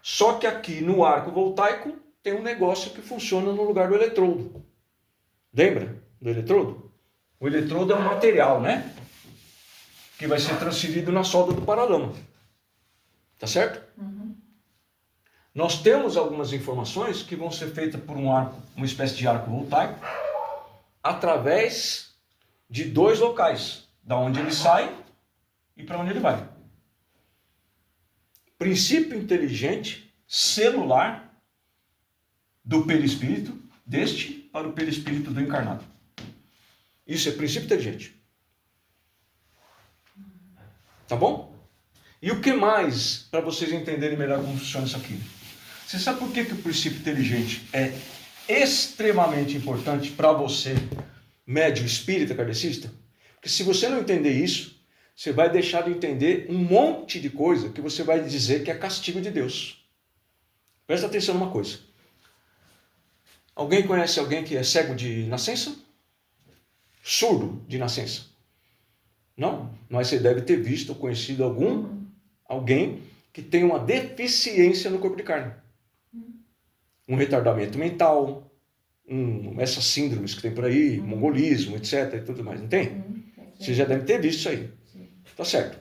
Só que aqui no arco voltaico tem um negócio que funciona no lugar do eletrodo. Lembra do eletrodo? O eletrodo é um material, né? Que vai ser transferido na solda do paralama. Tá certo? Nós temos algumas informações que vão ser feitas por um arco, uma espécie de arco voltaico, através de dois locais, da onde ele sai e para onde ele vai. Princípio inteligente, celular, do perispírito, deste para o perispírito do encarnado. Isso é princípio inteligente. Tá bom? E o que mais, para vocês entenderem melhor como funciona isso aqui? Você sabe por que o princípio inteligente é extremamente importante para você, médium espírita kardecista? Porque se você não entender isso, você vai deixar de entender um monte de coisa que você vai dizer que é castigo de Deus. Presta atenção numa coisa. Alguém conhece alguém que é cego de nascença? Surdo de nascença? Não? Mas você deve ter visto ou conhecido alguém que tem uma deficiência no corpo de carne. Um retardamento mental, essas síndromes que tem por aí, mongolismo, etc. e tudo mais, não tem? Você já deve ter visto isso aí. Tá certo.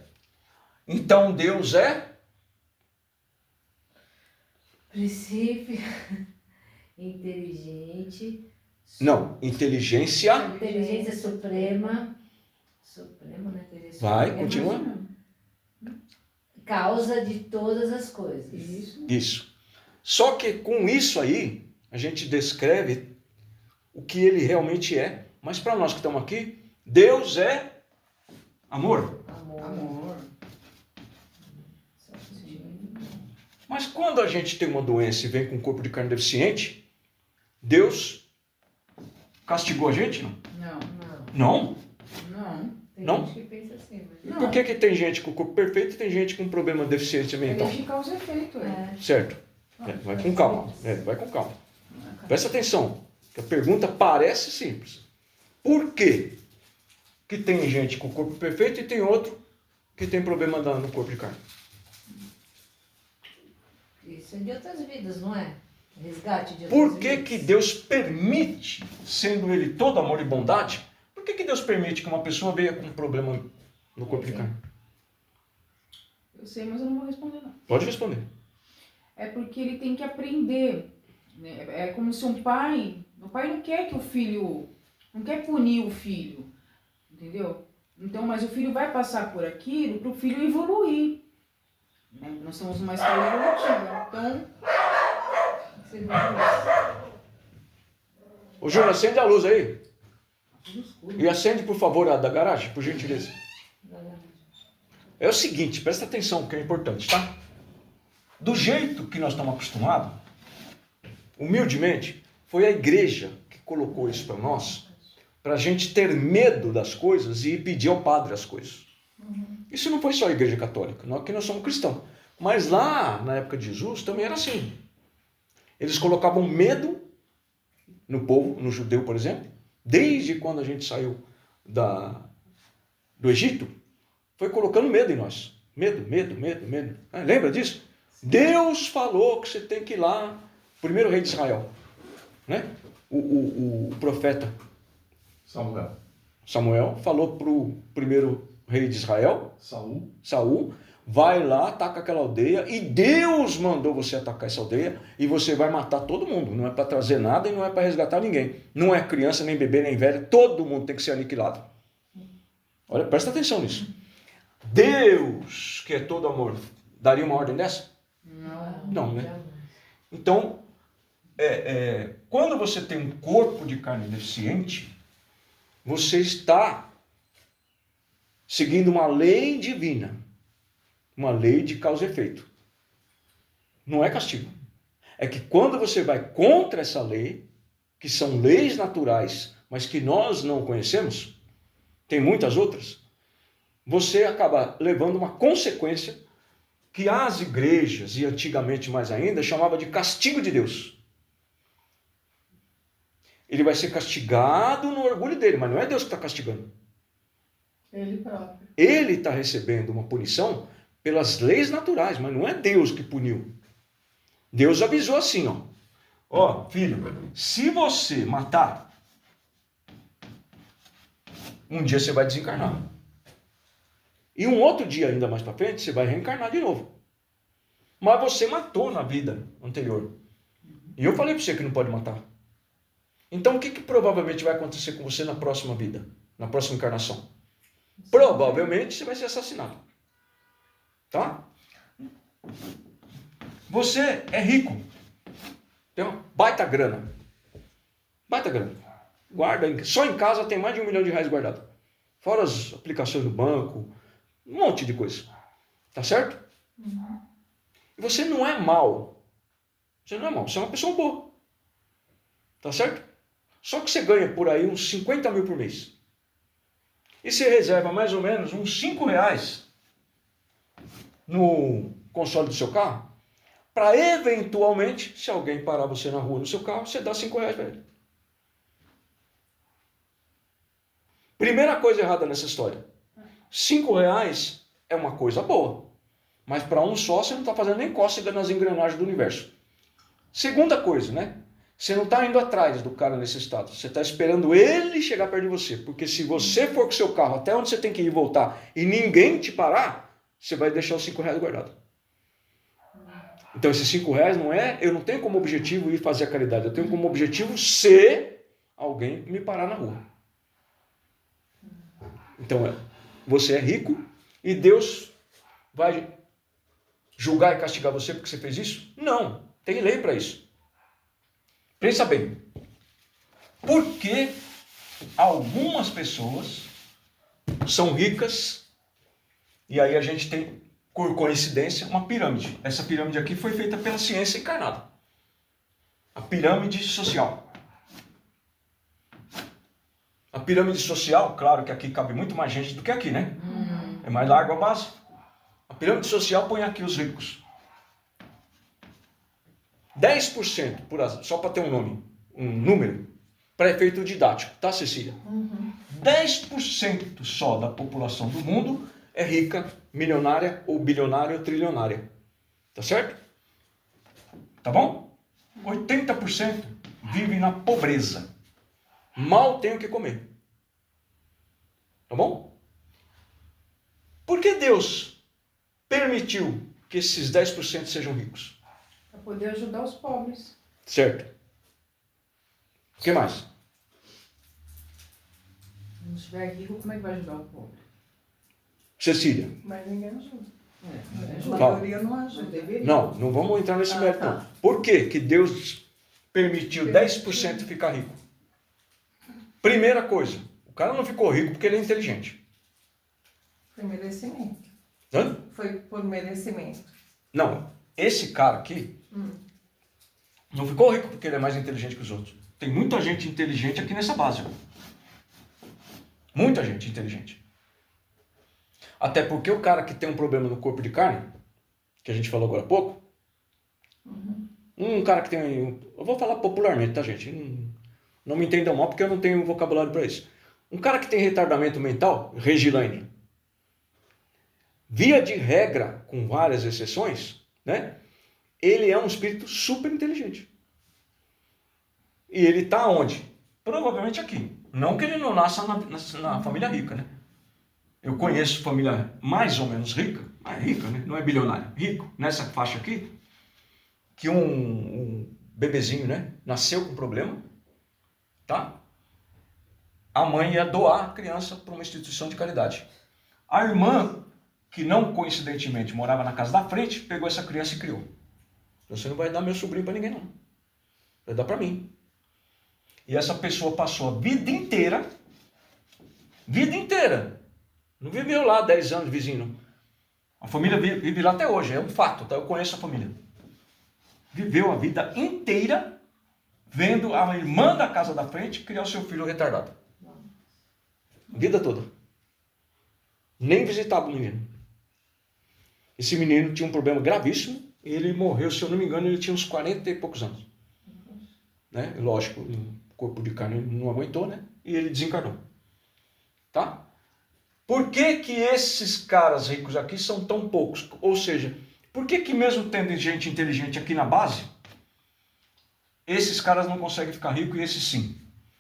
Então Deus é? Princípio inteligente. Não, inteligência. Inteligência suprema. Suprema, né? Inteligência Vai, suprema. continua. Causa de todas as coisas. Isso. Só que com isso aí, a gente descreve o que ele realmente é. Mas para nós que estamos aqui, Deus é amor. Amor. Mas quando a gente tem uma doença e vem com um corpo de carne deficiente, Deus castigou a gente? Não? Não. Não? Tem Não? gente que pensa assim, mas... E por que tem gente com o corpo perfeito e tem gente com problema de deficiência mental? Ele de causa e efeito, Certo. Vai com calma. Vai com calma. Presta atenção, que a pergunta parece simples. Por que tem gente com o corpo perfeito e tem outro que tem problema no corpo de carne? Isso é de outras vidas, não é? Resgate de outras Por que vidas. Deus permite, sendo Ele todo amor e bondade, por que Deus permite que uma pessoa venha com um problema no corpo de carne? Eu sei, mas eu não vou responder não. Pode responder. É porque ele tem que aprender. Né? É como se o pai não quer que o filho, não quer punir o filho, entendeu? Então, mas o filho vai passar por aquilo para o filho evoluir. Né? Nós somos uma escala evolutiva, então... Ô Júnior, acende a luz aí. E acende, por favor, a da garagem, por gentileza. É o seguinte, presta atenção, que é importante, tá? Do jeito que nós estamos acostumados, humildemente, foi a igreja que colocou isso para nós, para a gente ter medo das coisas e pedir ao padre as coisas. Isso não foi só a igreja católica, nós que nós somos cristãos. Mas lá, na época de Jesus, também era assim. Eles colocavam medo no povo, no judeu, por exemplo, desde quando a gente saiu do Egito, foi colocando medo em nós. Medo. Lembra disso? Deus falou que você tem que ir lá, primeiro rei de Israel, né? O profeta Samuel falou para o primeiro rei de Israel, Saul, vai lá, ataca aquela aldeia, e Deus mandou você atacar essa aldeia, e você vai matar todo mundo. Não é para trazer nada e não é para resgatar ninguém. Não é criança, nem bebê, nem velho, todo mundo tem que ser aniquilado. Olha, presta atenção nisso. Deus, que é todo amor, daria uma ordem dessa? Não, né? Então, quando você tem um corpo de carne deficiente, você está seguindo uma lei divina, uma lei de causa e efeito. Não é castigo. É que quando você vai contra essa lei, que são leis naturais, mas que nós não conhecemos, tem muitas outras, você acaba levando uma consequência que as igrejas, e antigamente mais ainda, chamava de castigo de Deus. Ele vai ser castigado no orgulho dele, mas não é Deus que está castigando. Ele próprio. Ele está recebendo uma punição pelas leis naturais, mas não é Deus que puniu. Deus avisou assim, ó, filho, se você matar, um dia você vai desencarnar. E um outro dia, ainda mais para frente, você vai reencarnar de novo. Mas você matou na vida anterior. E eu falei para você que não pode matar. Então o que provavelmente vai acontecer com você na próxima vida? Na próxima encarnação? Provavelmente você vai ser assassinado. Tá? Você é rico. Tem uma baita grana. Baita grana. Guarda, só em casa tem mais de R$1 milhão guardado. Fora as aplicações do banco, um monte de coisa. Tá certo? E você não é mal. Você não é mau, você é uma pessoa boa. Tá certo? Só que você ganha por aí uns 50 mil por mês. E você reserva mais ou menos uns 5 reais no console do seu carro, para eventualmente, se alguém parar você na rua no seu carro, você dá 5 reais para ele. Primeira coisa errada nessa história. 5 reais é uma coisa boa, mas para um só você não está fazendo nem cócega nas engrenagens do universo. Segunda coisa, né? Você não está indo atrás do cara nesse estado. Você está esperando ele chegar perto de você. Porque se você for com o seu carro até onde você tem que ir e voltar e ninguém te parar, você vai deixar os 5 reais guardado. Então esses 5 reais não é... Eu não tenho como objetivo ir fazer a caridade. Eu tenho como objetivo ser alguém me parar na rua. Então você é rico e Deus vai julgar e castigar você porque você fez isso? Não. Tem lei para isso. Pensa bem, por que algumas pessoas são ricas e aí a gente tem, por coincidência, uma pirâmide. Essa pirâmide aqui foi feita pela ciência encarnada. A pirâmide social. A pirâmide social, claro que aqui cabe muito mais gente do que aqui, né? É mais largo a base. A pirâmide social põe aqui os ricos. 10%, só para ter um nome, um número, para efeito didático, tá, Cecília? 10% só da população do mundo é rica, milionária, ou bilionária, ou trilionária. Tá certo? Tá bom? 80% vive na pobreza. Mal tem o que comer. Tá bom? Por que Deus permitiu que esses 10% sejam ricos? Para poder ajudar os pobres. Certo. O que mais? Se não estiver rico, como é que vai ajudar o pobre? Cecília. Mas ninguém ajuda. É, A maioria não ajuda. Não vamos entrar nesse mérito. tá. Não. Por que que Deus permitiu 10% ficar rico? Primeira coisa, o cara não ficou rico porque ele é inteligente. Foi merecimento. Hã? Foi por merecimento. Não, esse cara aqui não ficou rico porque ele é mais inteligente que os outros. Tem muita gente inteligente aqui nessa base. Muita gente inteligente. Até porque o cara que tem um problema no corpo de carne, que a gente falou agora há pouco, um cara que tem... Eu vou falar popularmente, tá, gente? Não me entendam mal porque eu não tenho vocabulário para isso. Um cara que tem retardamento mental, Regilane, via de regra, com várias exceções, né? Ele é um espírito super inteligente. E ele está onde? Provavelmente aqui. Não que ele não nasça na família rica, né? Eu conheço família mais ou menos rica, mas rica, né? Não é bilionária, rico, nessa faixa aqui, que um bebezinho, né? Nasceu com problema, tá? A mãe ia doar a criança para uma instituição de caridade. A irmã, que não coincidentemente morava na casa da frente, pegou essa criança e criou. Você não vai dar meu sobrinho para ninguém, não. Vai dar para mim. E essa pessoa passou a vida inteira, não viveu lá 10 anos vizinho, não. A família vive lá até hoje, é um fato, tá? Eu conheço a família. Viveu a vida inteira vendo a irmã da casa da frente criar o seu filho retardado. Vida toda. Nem visitava o menino. Esse menino tinha um problema gravíssimo e ele morreu, se eu não me engano, ele tinha uns 40 e poucos anos. Né? Lógico, o corpo de carne não aguentou, né? E ele desencarnou. Tá? Por que que esses caras ricos aqui são tão poucos? Ou seja, por que que mesmo tendo gente inteligente aqui na base, esses caras não conseguem ficar ricos e esses sim?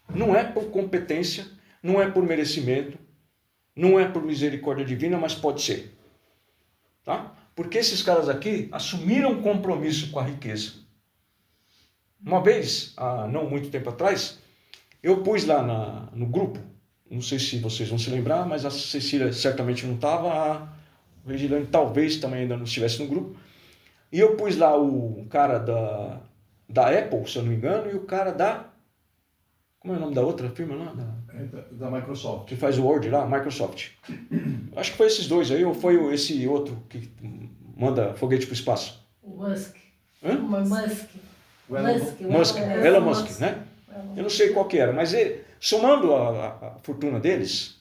Não é por competência, não é por merecimento, não é por misericórdia divina, mas pode ser. Tá? Porque esses caras aqui assumiram um compromisso com a riqueza. Uma vez, há não muito tempo atrás, eu pus lá no grupo, não sei se vocês vão se lembrar, mas a Cecília certamente não estava, a Regilane talvez também ainda não estivesse no grupo, e eu pus lá o cara da Apple, se eu não me engano, e o cara da... Como é o nome da outra firma lá? Da Microsoft. Que faz o Word lá, Microsoft. Acho que foi esses dois aí, ou foi esse outro que manda foguete para o espaço? O Musk. Hã? Musk. Elon Musk, né? Eu não sei qual que era, mas ele, somando a fortuna deles,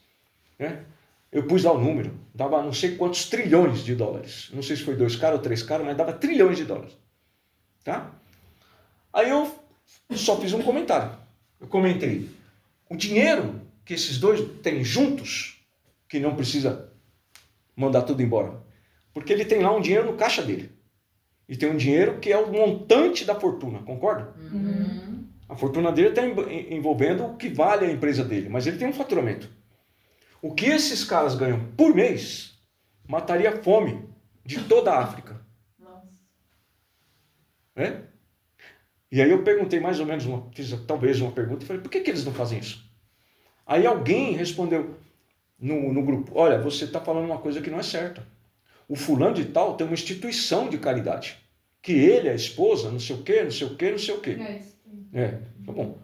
né? Eu pus lá o número, dava não sei quantos trilhões de dólares. Não sei se foi 2 caras ou 3 caras, mas dava trilhões de dólares. Tá? Aí eu só fiz um comentário. Eu comentei, o dinheiro que esses dois têm juntos, que não precisa mandar tudo embora, porque ele tem lá um dinheiro no caixa dele. E tem um dinheiro que é o montante da fortuna, concorda? Uhum. A fortuna dele está envolvendo o que vale a empresa dele, mas ele tem um faturamento. O que esses caras ganham por mês mataria a fome de toda a África. Nossa. Né? E aí eu perguntei mais ou menos, fiz talvez uma pergunta e falei, por que eles não fazem isso? Aí alguém respondeu no grupo, olha, você está falando uma coisa que não é certa. O fulano de tal tem uma instituição de caridade, que ele, a esposa, não sei o quê, não sei o quê, não sei o quê. Tá bom.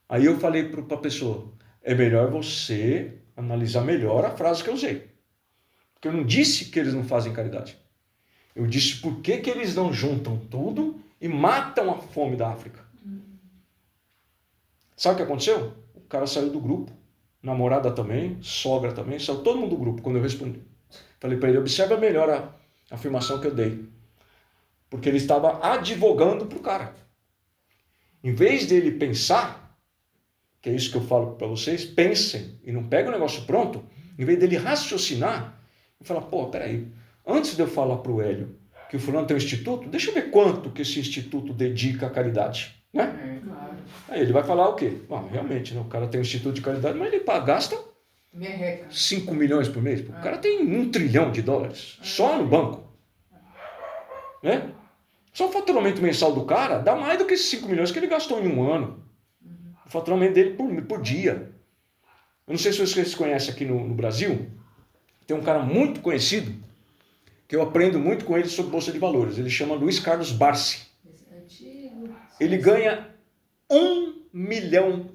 Aí eu falei para a pessoa, é melhor você analisar melhor a frase que eu usei. Porque eu não disse que eles não fazem caridade. Eu disse por que eles não juntam tudo e matam a fome da África. Sabe o que aconteceu? O cara saiu do grupo, namorada também, sogra também, saiu todo mundo do grupo quando eu respondi. Falei para ele, observa melhor a afirmação que eu dei. Porque ele estava advogando para o cara. Em vez dele pensar, que é isso que eu falo para vocês, pensem e não peguem o negócio pronto, em vez dele raciocinar, e falar, pô, peraí, antes de eu falar para o Hélio que o fulano tem um instituto, deixa eu ver quanto que esse instituto dedica à caridade. Né? Claro. Aí ele vai falar o quê? Realmente, né, o cara tem um instituto de caridade, mas ele gasta Merreca. 5 milhões por mês. O cara tem $1 trilhão só no banco. Né? Só o faturamento mensal do cara dá mais do que esses 5 milhões que ele gastou em um ano. O faturamento dele por dia. Eu não sei se vocês conhecem aqui no Brasil, tem um cara muito conhecido, que eu aprendo muito com ele sobre Bolsa de Valores. Ele chama Luiz Carlos Barsi. Ele ganha R$1 milhão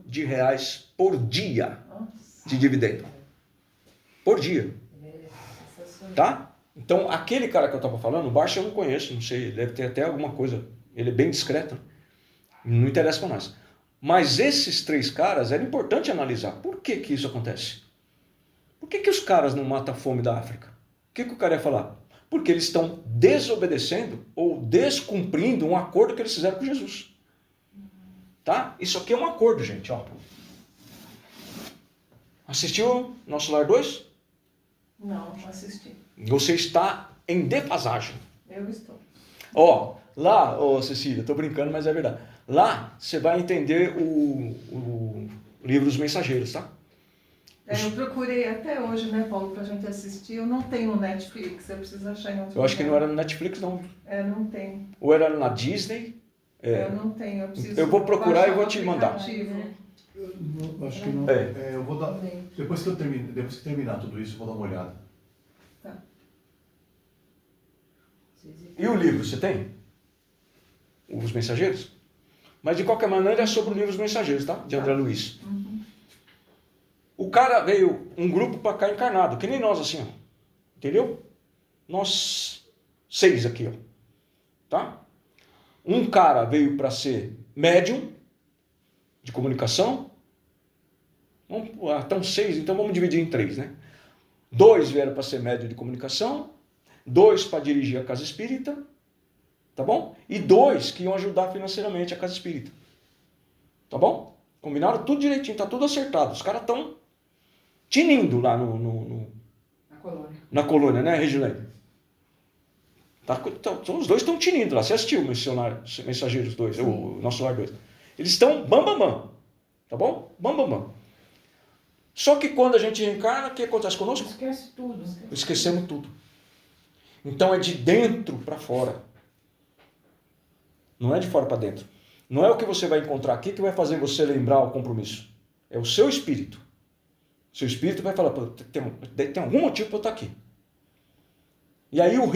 por dia de dividendo. Por dia. Tá? Então, aquele cara que eu estava falando, o Barsi eu não conheço, não sei, deve ter até alguma coisa. Ele é bem discreto. Não interessa para nós. Mas esses 3 caras, era importante analisar. Por que isso acontece? Por que os caras não matam a fome da África? O que o cara ia falar? Porque eles estão desobedecendo ou descumprindo um acordo que eles fizeram com Jesus. Tá? Isso aqui é um acordo, gente. Ó. Assistiu Nosso Lar 2? Não assisti. Você está em defasagem. Eu estou. Ó, lá, Cecília, estou brincando, mas é verdade. Lá você vai entender o livro dos mensageiros, tá? Eu procurei até hoje, né, Paulo, pra gente assistir. Eu não tenho no Netflix, eu preciso achar em outro Eu acho que lugar. não era no Netflix, não. Não tem. Ou era na Disney. Eu não tenho, eu preciso. Eu vou procurar baixar e vou o te mandar. aplicativo. Eu acho que não. Eu vou dar. Depois que terminar tudo isso, eu vou dar uma olhada. Tá. E o livro, você tem? Os Mensageiros? Mas de qualquer maneira é sobre o livro Os Mensageiros, tá? De André Luiz. O cara veio, um grupo para cá encarnado, que nem nós assim, ó. Entendeu? Nós 6 aqui, ó. Tá? Um cara veio para ser médium de comunicação. Então 6, então vamos dividir em 3, né? 2 vieram para ser médium de comunicação, 2 para dirigir a casa espírita, tá bom? E 2 que iam ajudar financeiramente a casa espírita. Tá bom? Combinaram tudo direitinho, tá tudo acertado. Os caras estão tinindo lá na colônia, né, Regilene? Tá, então, os 2 estão tinindo lá. Você assistiu o Mensageiros 2, o Nosso Lar 2. Eles estão bam. Tá bom? Bam. Só que quando a gente reencarna, o que acontece conosco? Esquece tudo. Esquecemos tudo. Então é de dentro para fora. Não é de fora para dentro. Não é o que você vai encontrar aqui que vai fazer você lembrar o compromisso. É o seu espírito. Seu espírito vai falar, tem algum motivo para eu estar aqui. E aí o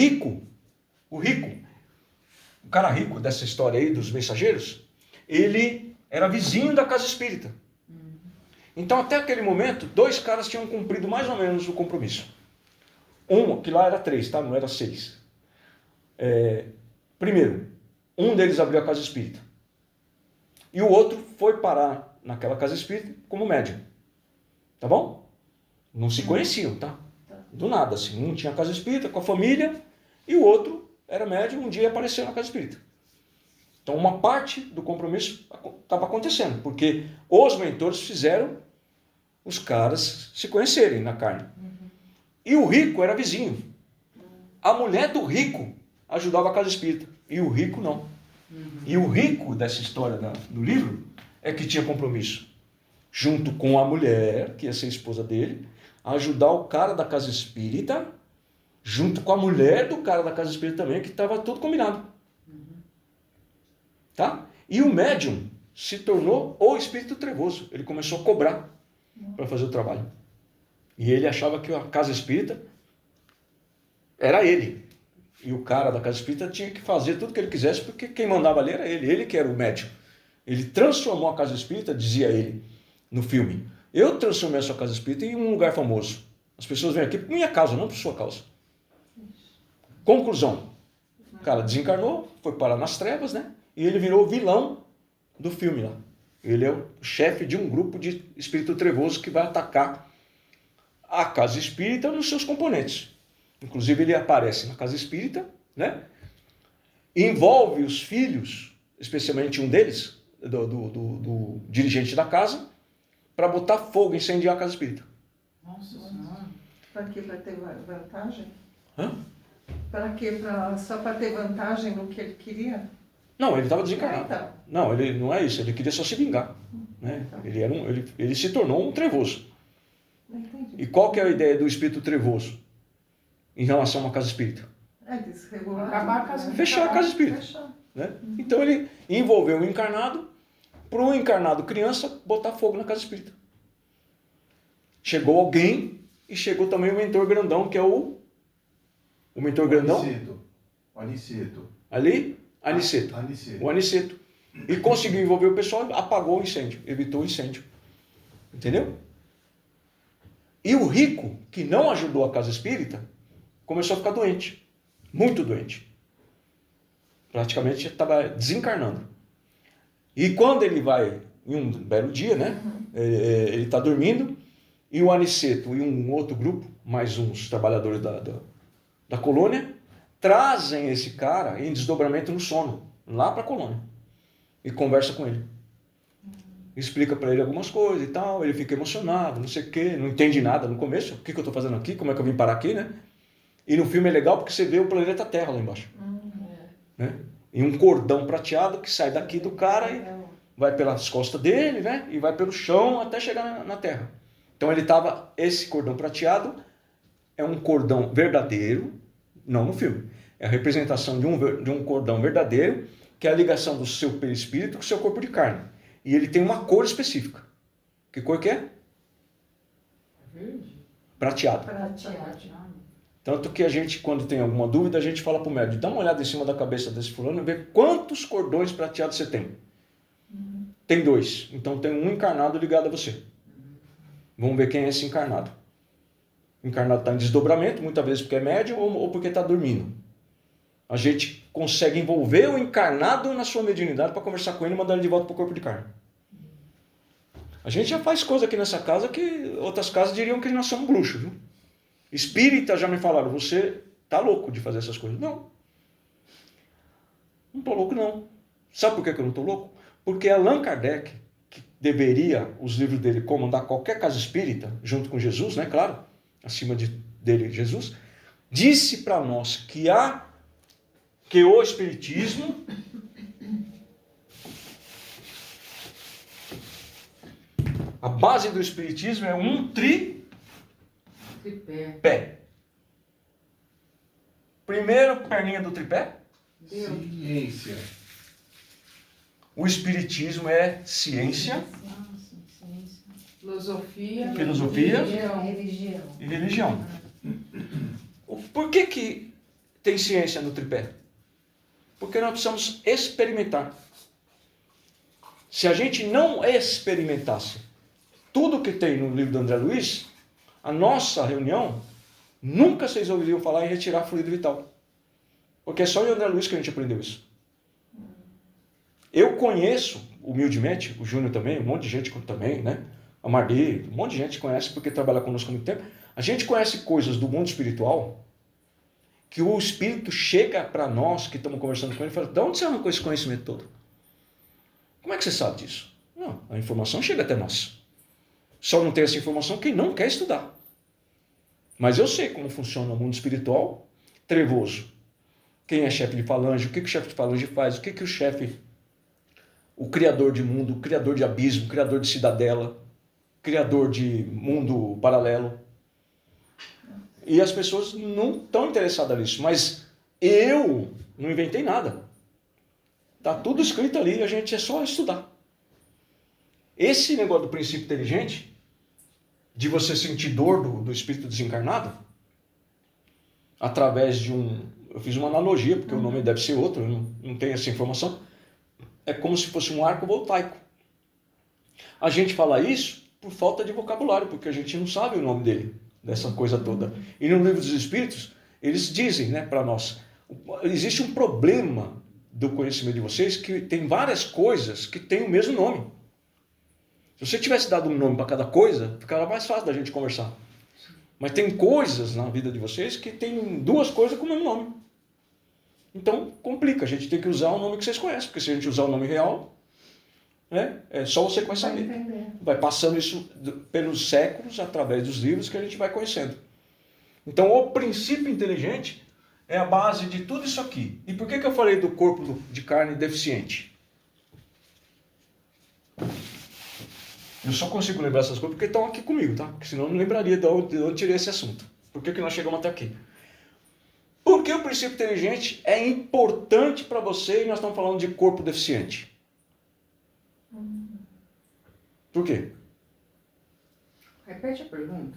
cara rico dessa história aí dos mensageiros, ele era vizinho da casa espírita. Então até aquele momento, 2 caras tinham cumprido mais ou menos o compromisso. Que lá era 3, tá? Não era 6. Primeiro, um deles abriu a casa espírita. e o outro foi parar naquela casa espírita como médium. Tá bom? Não se conheciam, tá? Do nada, assim. Um tinha casa espírita com a família e o outro era médium, um dia apareceu na casa espírita. Então, uma parte do compromisso estava acontecendo, porque os mentores fizeram os caras se conhecerem na carne. E o rico era vizinho. A mulher do rico ajudava a casa espírita, e o rico não. E o rico dessa história do livro é que tinha compromisso, junto com a mulher, que ia ser esposa dele, a ajudar o cara da casa espírita, junto com a mulher do cara da casa espírita também, que estava tudo combinado. Tá? E o médium se tornou o espírito trevoso. Ele começou a cobrar para fazer o trabalho. E ele achava que a casa espírita era ele. E o cara da casa espírita tinha que fazer tudo que ele quisesse, porque quem mandava ali era ele. Ele que era o médium. Ele transformou a casa espírita, dizia ele no filme. Eu transformei a sua casa espírita em um lugar famoso. As pessoas vêm aqui por minha causa, não por sua causa. Conclusão. O cara desencarnou, foi parar nas trevas, né? E ele virou o vilão do filme lá. Ele é o chefe de um grupo de espírito trevoso que vai atacar a casa espírita nos seus componentes. Inclusive ele aparece na casa espírita, né? Envolve os filhos, especialmente um deles, do dirigente da casa, para botar fogo, incendiar a casa espírita. Nossa Senhora. Para quê? Para ter vantagem? Hã? Para quê? Só para ter vantagem no que ele queria? Não, ele estava desencarnado. Então. Não, ele não é isso, ele queria só se vingar. Né? Ele se tornou um trevoso. Entendi. E qual que é a ideia do espírito trevoso em relação a uma casa espírita? Desregular. Acabar a casa. Fechar a casa espírita. Fechar. Né? Então ele envolveu o encarnado, para o encarnado criança botar fogo na casa espírita. Chegou alguém e chegou também o mentor grandão, que é o mentor grandão. Aniceto. Ali, Aniceto. O Aniceto. E conseguiu envolver o pessoal, apagou o incêndio, evitou o incêndio. Entendeu? E o rico, que não ajudou a casa espírita, começou a ficar doente. Muito doente. Praticamente estava desencarnando. E quando ele vai, em um belo dia, né? Ele está dormindo, e o Aniceto e um outro grupo, mais uns trabalhadores da colônia, trazem esse cara em desdobramento no sono, lá para a colônia, e conversa com ele. Explica para ele algumas coisas e tal, ele fica emocionado, não sei o quê, não entende nada no começo, o que eu estou fazendo aqui, como é que eu vim parar aqui, né? E no filme é legal porque você vê o planeta Terra lá embaixo. Né? E um cordão prateado que sai daqui do cara e vai pelas costas dele, né? E vai pelo chão até chegar na Terra. Então esse cordão prateado é um cordão verdadeiro, não no filme. É a representação de um cordão verdadeiro, que é a ligação do seu perispírito com o seu corpo de carne. E ele tem uma cor específica. Que cor que é? Verde? Prateado. Prateado. Tanto que a gente, quando tem alguma dúvida, a gente fala para o médico, dá uma olhada em cima da cabeça desse fulano e vê quantos cordões prateados você tem. Tem 2. Então tem um encarnado ligado a você. Vamos ver quem é esse encarnado. O encarnado está em desdobramento, muitas vezes porque é médium ou porque está dormindo. A gente consegue envolver o encarnado na sua mediunidade para conversar com ele e mandar ele de volta para o corpo de carne. A gente já faz coisa aqui nessa casa que outras casas diriam que nós somos bruxos, viu? Espíritas já me falaram, você tá louco de fazer essas coisas. Não. Não tô louco, não. Sabe por que eu não tô louco? Porque Allan Kardec, que deveria, os livros dele, comandar qualquer casa espírita, junto com Jesus, né, claro, acima dele Jesus, disse para nós que o Espiritismo a base do Espiritismo é um tripé. Primeiro, perninha do tripé. Ciência. O Espiritismo é ciência, Filosofia. Religião. E religião. Por que tem ciência no tripé? Porque nós precisamos experimentar. Se a gente não experimentasse tudo que tem no livro do André Luiz, a nossa reunião, nunca vocês ouviriam falar em retirar fluido vital. Porque é só em André Luiz que a gente aprendeu isso. Eu conheço, humildemente, o Júnior também, um monte de gente também, né? A Marli, um monte de gente conhece porque trabalha conosco há muito tempo. A gente conhece coisas do mundo espiritual que o Espírito chega para nós que estamos conversando com ele e fala: de onde você arrancou esse conhecimento todo? Como é que você sabe disso? Não, a informação chega até nós. Só não tem essa informação quem não quer estudar. Mas eu sei como funciona o mundo espiritual trevoso. Quem é chefe de falange, o que o chefe de falange faz, o que o chefe, o criador de mundo, o criador de abismo, o criador de cidadela, criador de mundo paralelo. E as pessoas não estão interessadas nisso, mas eu não inventei nada. Está tudo escrito ali, a gente é só estudar. Esse negócio do princípio inteligente, de você sentir dor do espírito desencarnado, através de eu fiz uma analogia, porque o nome deve ser outro, eu não tenho essa informação, é como se fosse um arco voltaico. A gente fala isso por falta de vocabulário, porque a gente não sabe o nome dele, dessa coisa toda. E no livro dos Espíritos, eles dizem, né, para nós, existe um problema do conhecimento de vocês, que tem várias coisas que têm o mesmo nome. Se você tivesse dado um nome para cada coisa, ficaria mais fácil da gente conversar. Mas tem coisas na vida de vocês que tem duas coisas com o mesmo nome. Então, complica. A gente tem que usar o nome que vocês conhecem, porque se a gente usar o nome real, né, é só você que vai saber. Vai passando isso pelos séculos, através dos livros que a gente vai conhecendo. Então, o princípio inteligente é a base de tudo isso aqui. E por que eu falei do corpo de carne deficiente? Eu só consigo lembrar essas coisas porque estão aqui comigo, tá? Porque senão eu não lembraria de onde eu tirei esse assunto. Por que nós chegamos até aqui? Porque o princípio inteligente é importante para você e nós estamos falando de corpo deficiente. Por quê? Repete a pergunta.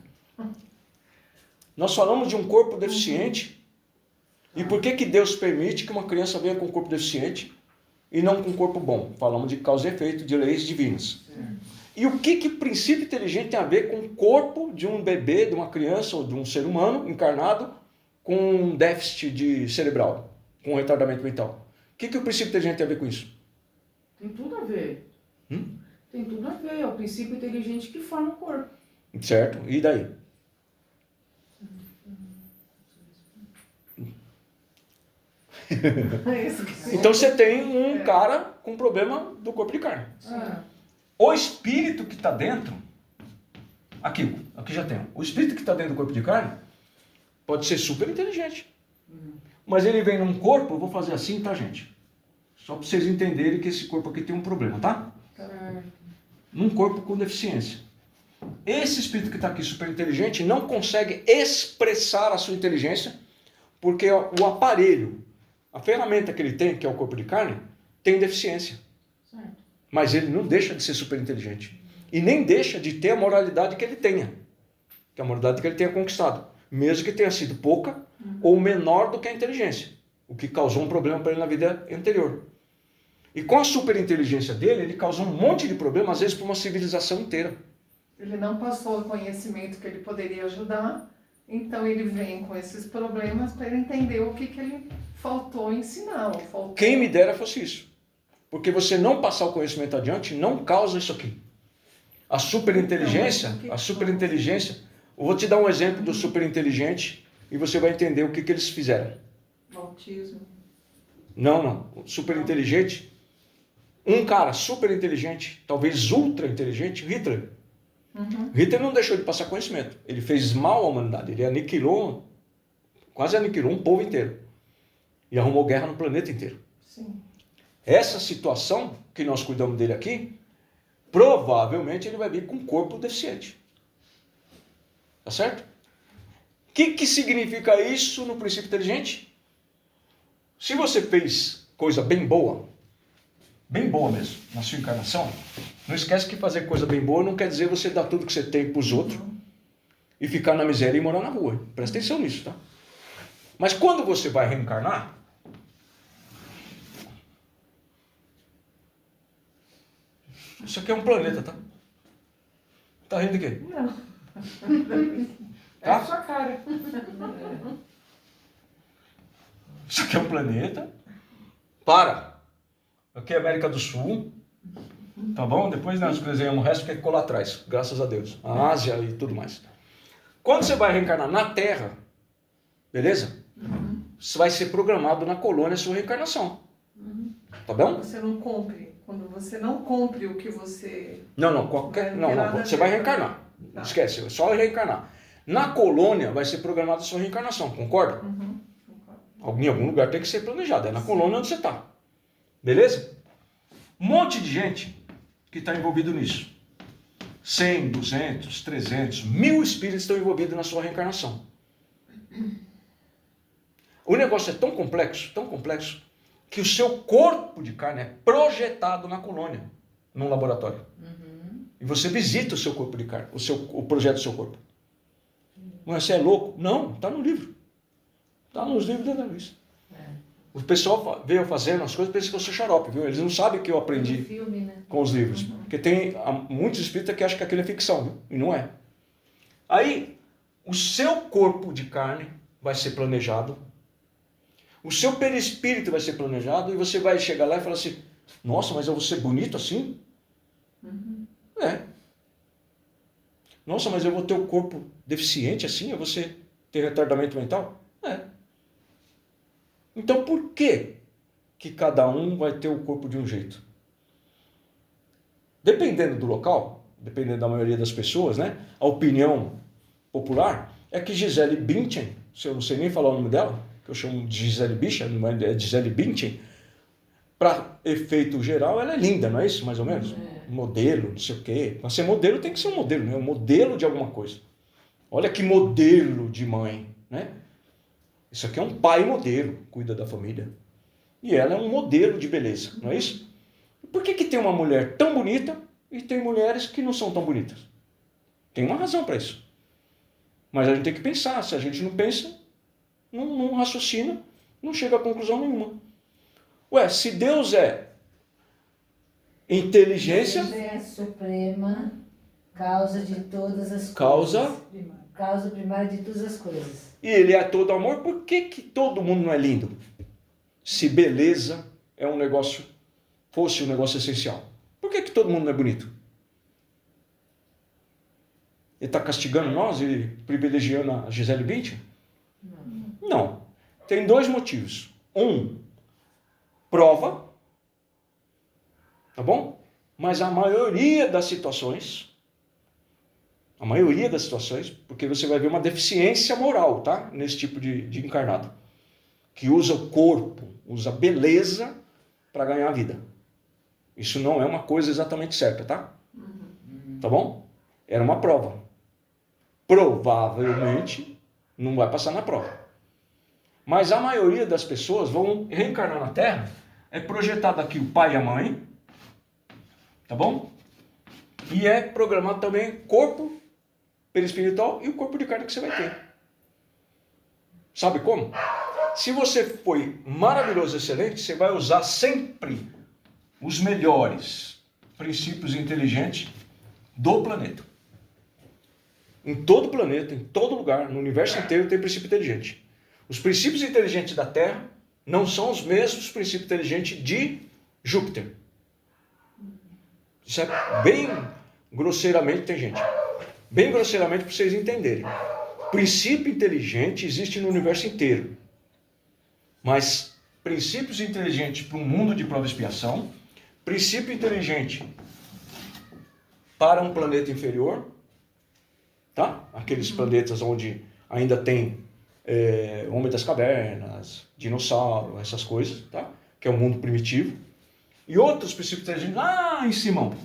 Nós falamos de um corpo deficiente. E por que Deus permite que uma criança venha com um corpo deficiente e não com um corpo bom? Falamos de causa e efeito, de leis divinas. E o que o princípio inteligente tem a ver com o corpo de um bebê, de uma criança ou de um ser humano encarnado com um déficit cerebral, com um retardamento mental? O que o princípio inteligente tem a ver com isso? Tem tudo a ver. Tem tudo a ver. É o princípio inteligente que forma o corpo. Certo. E daí? Então você tem um cara com problema do corpo de carne. O espírito que está dentro, aqui já tem. O espírito que está dentro do corpo de carne pode ser super inteligente. Mas ele vem num corpo, eu vou fazer assim, tá, gente? Só para vocês entenderem que esse corpo aqui tem um problema, tá? Num corpo com deficiência. Esse espírito que está aqui super inteligente não consegue expressar a sua inteligência, porque o aparelho, a ferramenta que ele tem, que é o corpo de carne, tem deficiência. Certo. Mas ele não deixa de ser super inteligente. E nem deixa de ter a moralidade que ele tenha. Que é a moralidade que ele tenha conquistado. Mesmo que tenha sido pouca ou menor do que a inteligência. O que causou um problema para ele na vida anterior. E com a superinteligência dele, ele causou um monte de problema, às vezes, para uma civilização inteira. Ele não passou o conhecimento que ele poderia ajudar, então ele vem com esses problemas para ele entender o que ele faltou ensinar. Quem me dera fosse isso. Porque você não passar o conhecimento adiante não causa isso aqui. A superinteligência, eu vou te dar um exemplo do superinteligente e você vai entender o que eles fizeram. Autismo. Não. Superinteligente, um cara super-inteligente, talvez ultra-inteligente, Hitler. Hitler não deixou de passar conhecimento. Ele fez mal à humanidade. Ele quase aniquilou um povo inteiro. E arrumou guerra no planeta inteiro. Sim. Essa situação, que nós cuidamos dele aqui, provavelmente ele vai vir com um corpo deficiente. Tá certo? O que significa isso no princípio inteligente? Se você fez coisa bem boa mesmo, na sua encarnação, não esquece que fazer coisa bem boa não quer dizer você dar tudo que você tem para os outros e ficar na miséria e morar na rua. Presta atenção nisso, tá? Mas quando você vai reencarnar, isso aqui é um planeta, tá? Tá rindo de quê? Não. Tá? É a sua cara. Isso aqui é um planeta. Para. Aqui é América do Sul. Tá bom? Depois nós desenhamos o resto que ficou lá atrás, graças a Deus. A Ásia e tudo mais. Quando você vai reencarnar na Terra, beleza? Você vai ser programado na colônia a sua reencarnação. Tá bom? Você não cumpre. Quando você não cumpre o que você... Não, você vai reencarnar. Tá. Esquece, é só reencarnar. Na colônia vai ser programada a sua reencarnação, concorda? Concordo. Em algum lugar tem que ser planejado, é na colônia onde você está. Beleza? Um monte de gente que está envolvido nisso. 100, 200, 300, 1000 espíritos estão envolvidos na sua reencarnação. O negócio é tão complexo, que o seu corpo de carne é projetado na colônia, num laboratório. E você visita o seu corpo de carne, o projeto do seu corpo. Mas você é louco? Não, está no livro. Está nos livros da Luiz. O pessoal veio fazendo as coisas, pensa que eu sou xarope, viu? Eles não sabem que eu aprendi filme, né? com os livros. Porque tem muitos espíritas que acham que aquilo é ficção, viu? E não é. Aí, o seu corpo de carne vai ser planejado, o seu perispírito vai ser planejado, e você vai chegar lá e falar assim, nossa, mas eu vou ser bonito assim? É. Nossa, mas eu vou ter o corpo deficiente assim? Eu vou ter retardamento mental? É. Então por que cada um vai ter o corpo de um jeito? Dependendo do local, dependendo da maioria das pessoas, né? A opinião popular é que Gisele Bündchen, se eu não sei nem falar o nome dela, que eu chamo de Gisele Bündchen, é Gisele Bündchen, para efeito geral ela é linda, não é isso mais ou menos? Modelo, não sei o quê. Mas ser modelo tem que ser um modelo, né? Um modelo de alguma coisa. Olha que modelo de mãe, né? Isso aqui é um pai modelo, cuida da família. E ela é um modelo de beleza, não é isso? Por que tem uma mulher tão bonita e tem mulheres que não são tão bonitas? Tem uma razão para isso. Mas a gente tem que pensar. Se a gente não pensa, não raciocina, não chega a conclusão nenhuma. Ué, se Deus é inteligência... Deus é a suprema causa de todas as Causa... coisas. Causa primária de todas as coisas. E ele é todo amor, por que todo mundo não é lindo? Se beleza é um negócio, fosse um negócio essencial. Por que todo mundo não é bonito? Ele está castigando nós e privilegiando a Gisele Bündchen? Não. Tem dois motivos. Prova, tá bom? Mas a maioria das situações, porque você vai ver uma deficiência moral, tá? Nesse tipo de encarnado. Que usa o corpo, usa a beleza para ganhar a vida. Isso não é uma coisa exatamente certa, tá? Tá bom? Era uma prova. Provavelmente não vai passar na prova. Mas a maioria das pessoas vão reencarnar na Terra, é projetado aqui o pai e a mãe, tá bom? E é programado também corpo perispiritual e o corpo de carne que você vai ter. Sabe como? Se você foi maravilhoso, excelente, você vai usar sempre os melhores princípios inteligentes do planeta. Em todo planeta, em todo lugar, no universo inteiro tem princípio inteligente. Os princípios inteligentes da Terra não são os mesmos princípios inteligentes de Júpiter. Isso é bem grosseiramente, tem gente. Bem grosseiramente para vocês entenderem. Princípio inteligente existe no universo inteiro. Mas princípios inteligentes para um mundo de prova e expiação, princípio inteligente para um planeta inferior, tá? Aqueles planetas onde ainda tem homem das cavernas, dinossauro, essas coisas, tá? Que é o mundo primitivo. E outros princípios inteligentes lá em Simão,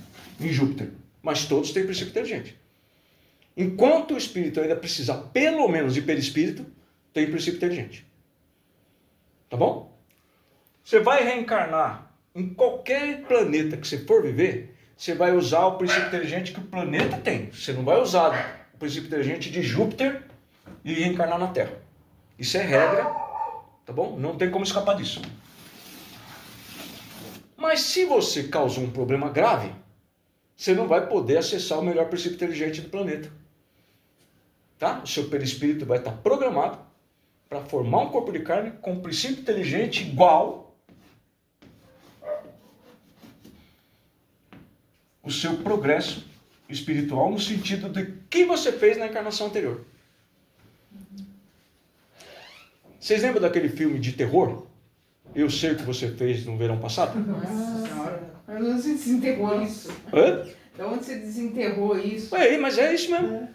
em Júpiter. Mas todos têm princípio inteligente. Enquanto o espírito ainda precisar pelo menos de perispírito, tem princípio inteligente. Tá bom? Você vai reencarnar em qualquer planeta que você for viver, você vai usar o princípio inteligente que o planeta tem. Você não vai usar o princípio inteligente de Júpiter e reencarnar na Terra. Isso é regra, tá bom? Não tem como escapar disso. Mas se você causou um problema grave, você não vai poder acessar o melhor princípio inteligente do planeta. Tá? O seu perispírito vai estar programado para formar um corpo de carne com um princípio inteligente igual o seu progresso espiritual no sentido de que você fez na encarnação anterior. Vocês lembram daquele filme de terror? Eu Sei o que Você Fez no Verão Passado? Nossa senhora. Mas onde você desenterrou isso? Hã? De onde você desenterrou isso? Mas é isso mesmo.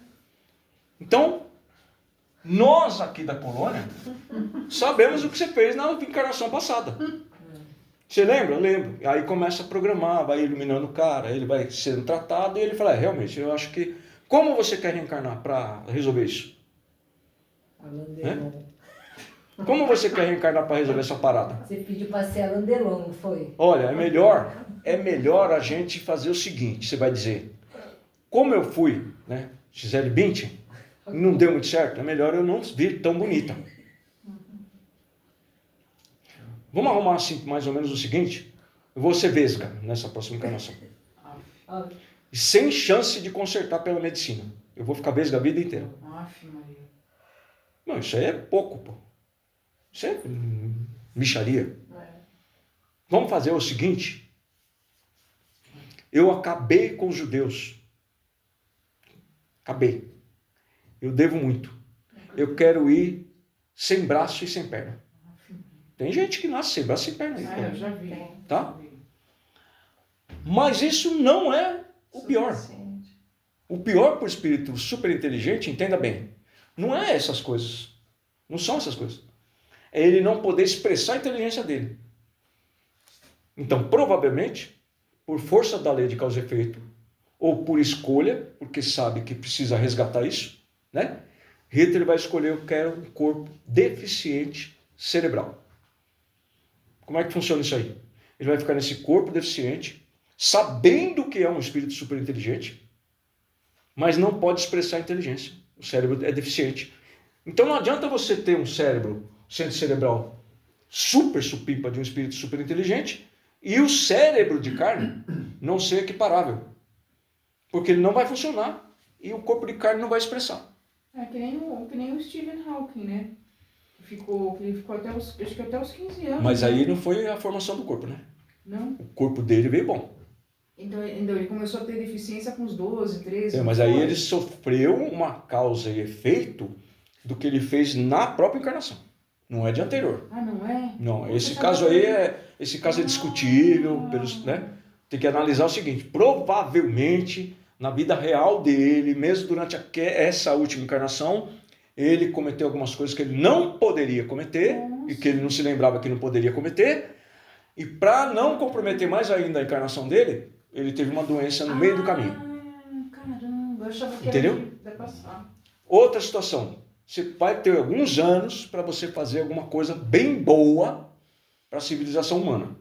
Então, nós aqui da colônia sabemos o que você fez na encarnação passada. Você lembra? Lembro. Aí começa a programar, vai iluminando o cara, ele vai sendo tratado e ele fala, realmente, eu acho que... Como você quer reencarnar para resolver isso? Como você quer reencarnar para resolver essa parada? Você pediu para ser Alain Delon, não foi? Olha, é melhor a gente fazer o seguinte, você vai dizer, como eu fui, né, Gisele Bündchen, não deu muito certo, é melhor eu não vir tão bonita. Vamos arrumar assim, mais ou menos o seguinte, eu vou ser vesga nessa próxima encarnação. E sem chance de consertar pela medicina. Eu vou ficar vesga a vida inteira. Aff, Maria. Não, isso aí é pouco, pô. Isso é mixaria. Vamos fazer o seguinte. Eu acabei com os judeus. Acabei. Eu devo muito. Eu quero ir sem braço e sem perna. Tem gente que nasce sem braço e sem perna. Aí, eu já vi. Tá? Mas isso não é o pior. O pior para o espírito super inteligente, entenda bem, não é essas coisas. Não são essas coisas. É ele não poder expressar a inteligência dele. Então, provavelmente, por força da lei de causa e efeito, ou por escolha, porque sabe que precisa resgatar isso, né? Hitler vai escolher, eu quero um corpo deficiente cerebral. Como é que funciona isso aí? Ele vai ficar nesse corpo deficiente, sabendo que é um espírito super inteligente, mas não pode expressar a inteligência. O cérebro é deficiente. Então não adianta você ter um cérebro, centro cerebral super supimpa de um espírito super inteligente e o cérebro de carne não ser equiparável. Porque ele não vai funcionar e o corpo de carne não vai expressar. É que nem o Stephen Hawking, né? Que ele ficou até os 15 anos. Mas aí não foi a formação do corpo, né? Não. O corpo dele veio bom. Então ele começou a ter deficiência com uns 12, 13. Mas aí ele sofreu uma causa e efeito do que ele fez na própria encarnação. Não é de anterior. Ah, não é? Não, esse caso é discutível, né? Tem que analisar o seguinte, provavelmente na vida real dele, mesmo durante essa última encarnação, ele cometeu algumas coisas que ele não poderia cometer e que ele não se lembrava que não poderia cometer, e para não comprometer mais ainda a encarnação dele, ele teve uma doença no meio do caminho. Caramba, eu achava que entendeu? Era passar. Outra situação, você vai ter alguns anos para você fazer alguma coisa bem boa para a civilização humana.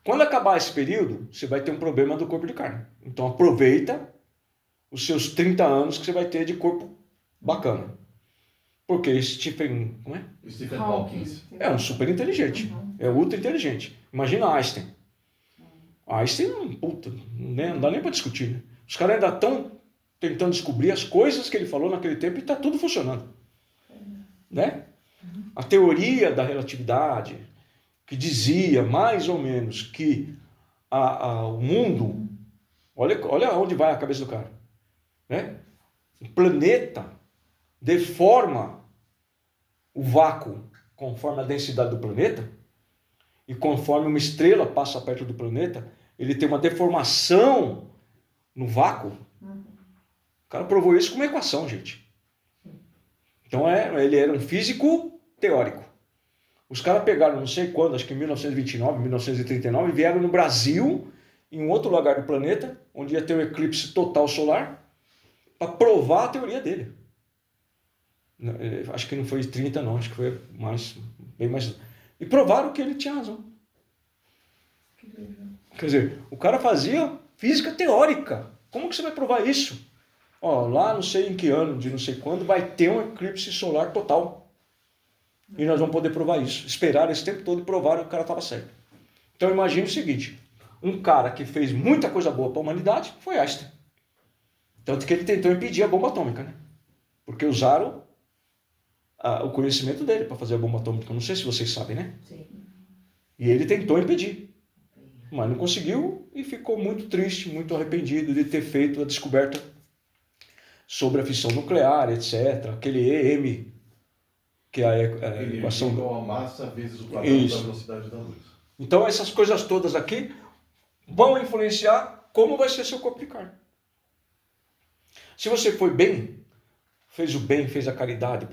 Quando acabar esse período, você vai ter um problema do corpo de carne. Então aproveita os seus 30 anos que você vai ter de corpo bacana. Porque Stephen Hawking é um super inteligente, é ultra inteligente. Imagina Einstein. Einstein, puta, não dá nem para discutir. Né? Os caras ainda estão tentando descobrir as coisas que ele falou naquele tempo e está tudo funcionando. Né? A teoria da relatividade, que dizia mais ou menos que o mundo, olha onde vai a cabeça do cara, né? O planeta deforma o vácuo conforme a densidade do planeta, e conforme uma estrela passa perto do planeta, ele tem uma deformação no vácuo. O cara provou isso com uma equação, gente. Então ele era um físico teórico. Os caras pegaram, não sei quando, acho que em 1929, 1939, vieram no Brasil, em um outro lugar do planeta, onde ia ter um eclipse total solar, para provar a teoria dele. Acho que não foi 30 não, acho que foi bem mais... E provaram que ele tinha razão. Quer dizer, o cara fazia física teórica. Como que você vai provar isso? Lá não sei em que ano, de não sei quando, vai ter um eclipse solar total. E nós vamos poder provar isso. Esperaram esse tempo todo e provaram que o cara estava certo. Então imagine o seguinte, um cara que fez muita coisa boa para a humanidade foi Einstein. Tanto que ele tentou impedir a bomba atômica, né? Porque usaram o conhecimento dele para fazer a bomba atômica. Não sei se vocês sabem, né? Sim. E ele tentou impedir. mas não conseguiu e ficou muito triste, muito arrependido de ter feito a descoberta sobre a fissão nuclear, etc. Aquele EM, que é a equação... igual a massa vezes o quadrado da velocidade da luz. Então essas coisas todas aqui vão influenciar como vai ser seu corpo de carne. Se você foi bem, fez o bem, fez a caridade,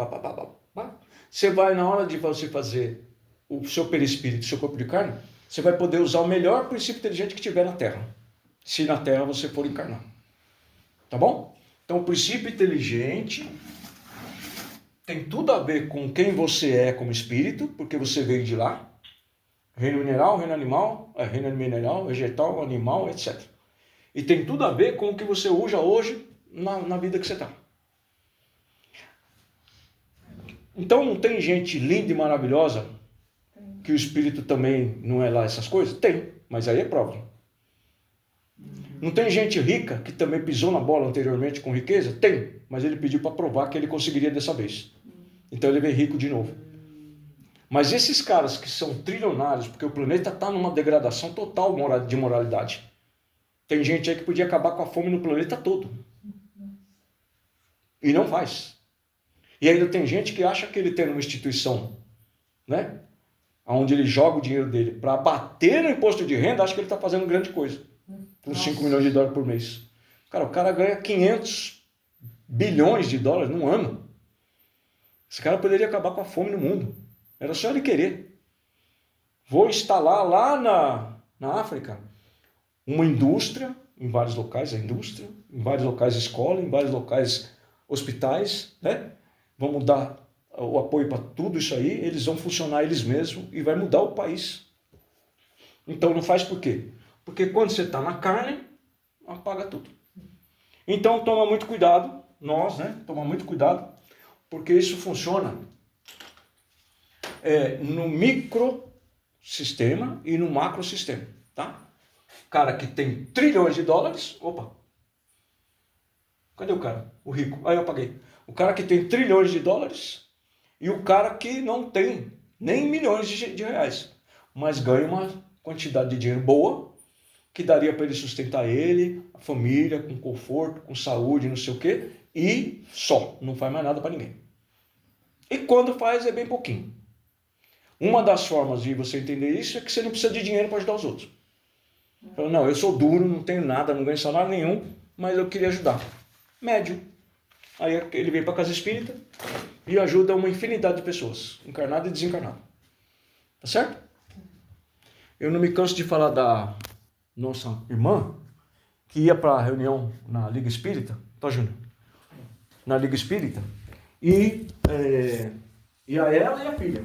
você vai, na hora de você fazer o seu perispírito, o seu corpo de carne, você vai poder usar o melhor princípio inteligente que tiver na Terra, se na Terra você for encarnar. Tá bom? Então o princípio inteligente tem tudo a ver com quem você é como espírito, porque você veio de lá. Reino mineral, reino animal, reino mineral, vegetal, animal, etc. E tem tudo a ver com o que você usa hoje na vida que você está. Então não tem gente linda e maravilhosa que o espírito também não é lá essas coisas? Tem, mas aí é prova. Não tem gente rica que também pisou na bola anteriormente com riqueza? Tem, mas ele pediu para provar que ele conseguiria dessa vez. Então ele veio rico de novo. Mas esses caras que são trilionários, porque o planeta está numa degradação total de moralidade. Tem gente aí que podia acabar com a fome no planeta todo. E não faz. E ainda tem gente que acha que ele tem uma instituição, né, onde ele joga o dinheiro dele para bater no imposto de renda, acha que ele está fazendo grande coisa. Com 5 milhões de dólares por mês. Cara, o cara ganha 500 bilhões de dólares num ano. Esse cara poderia acabar com a fome no mundo. Era só ele querer. Vou instalar lá na África uma indústria, em vários locais, em vários locais escola, em vários locais hospitais, né? Vamos dar o apoio para tudo isso aí, eles vão funcionar eles mesmos e vai mudar o país. Então não faz por quê? Porque quando você está na carne, apaga tudo. Então toma muito cuidado, nós, né? Toma muito cuidado, porque isso funciona no microsistema e no macrosistema, tá? Cara que tem trilhões de dólares, opa, cadê o cara? O rico, aí eu apaguei. O cara que tem trilhões de dólares e o cara que não tem nem milhões de reais, mas ganha uma quantidade de dinheiro boa, que daria para ele sustentar ele, a família, com conforto, com saúde, não sei o quê, e só, não faz mais nada para ninguém. E quando faz é bem pouquinho. Uma das formas de você entender isso é que você não precisa de dinheiro para ajudar os outros. Fala, não, eu sou duro, não tenho nada, não ganho salário nenhum, mas eu queria ajudar. Médio. Aí ele vem para a casa espírita e ajuda uma infinidade de pessoas, encarnado e desencarnado. Tá certo? Eu não me canso de falar da nossa irmã, que ia para a reunião na Liga Espírita, tá, Júnior? Na Liga Espírita, e a ela e a filha.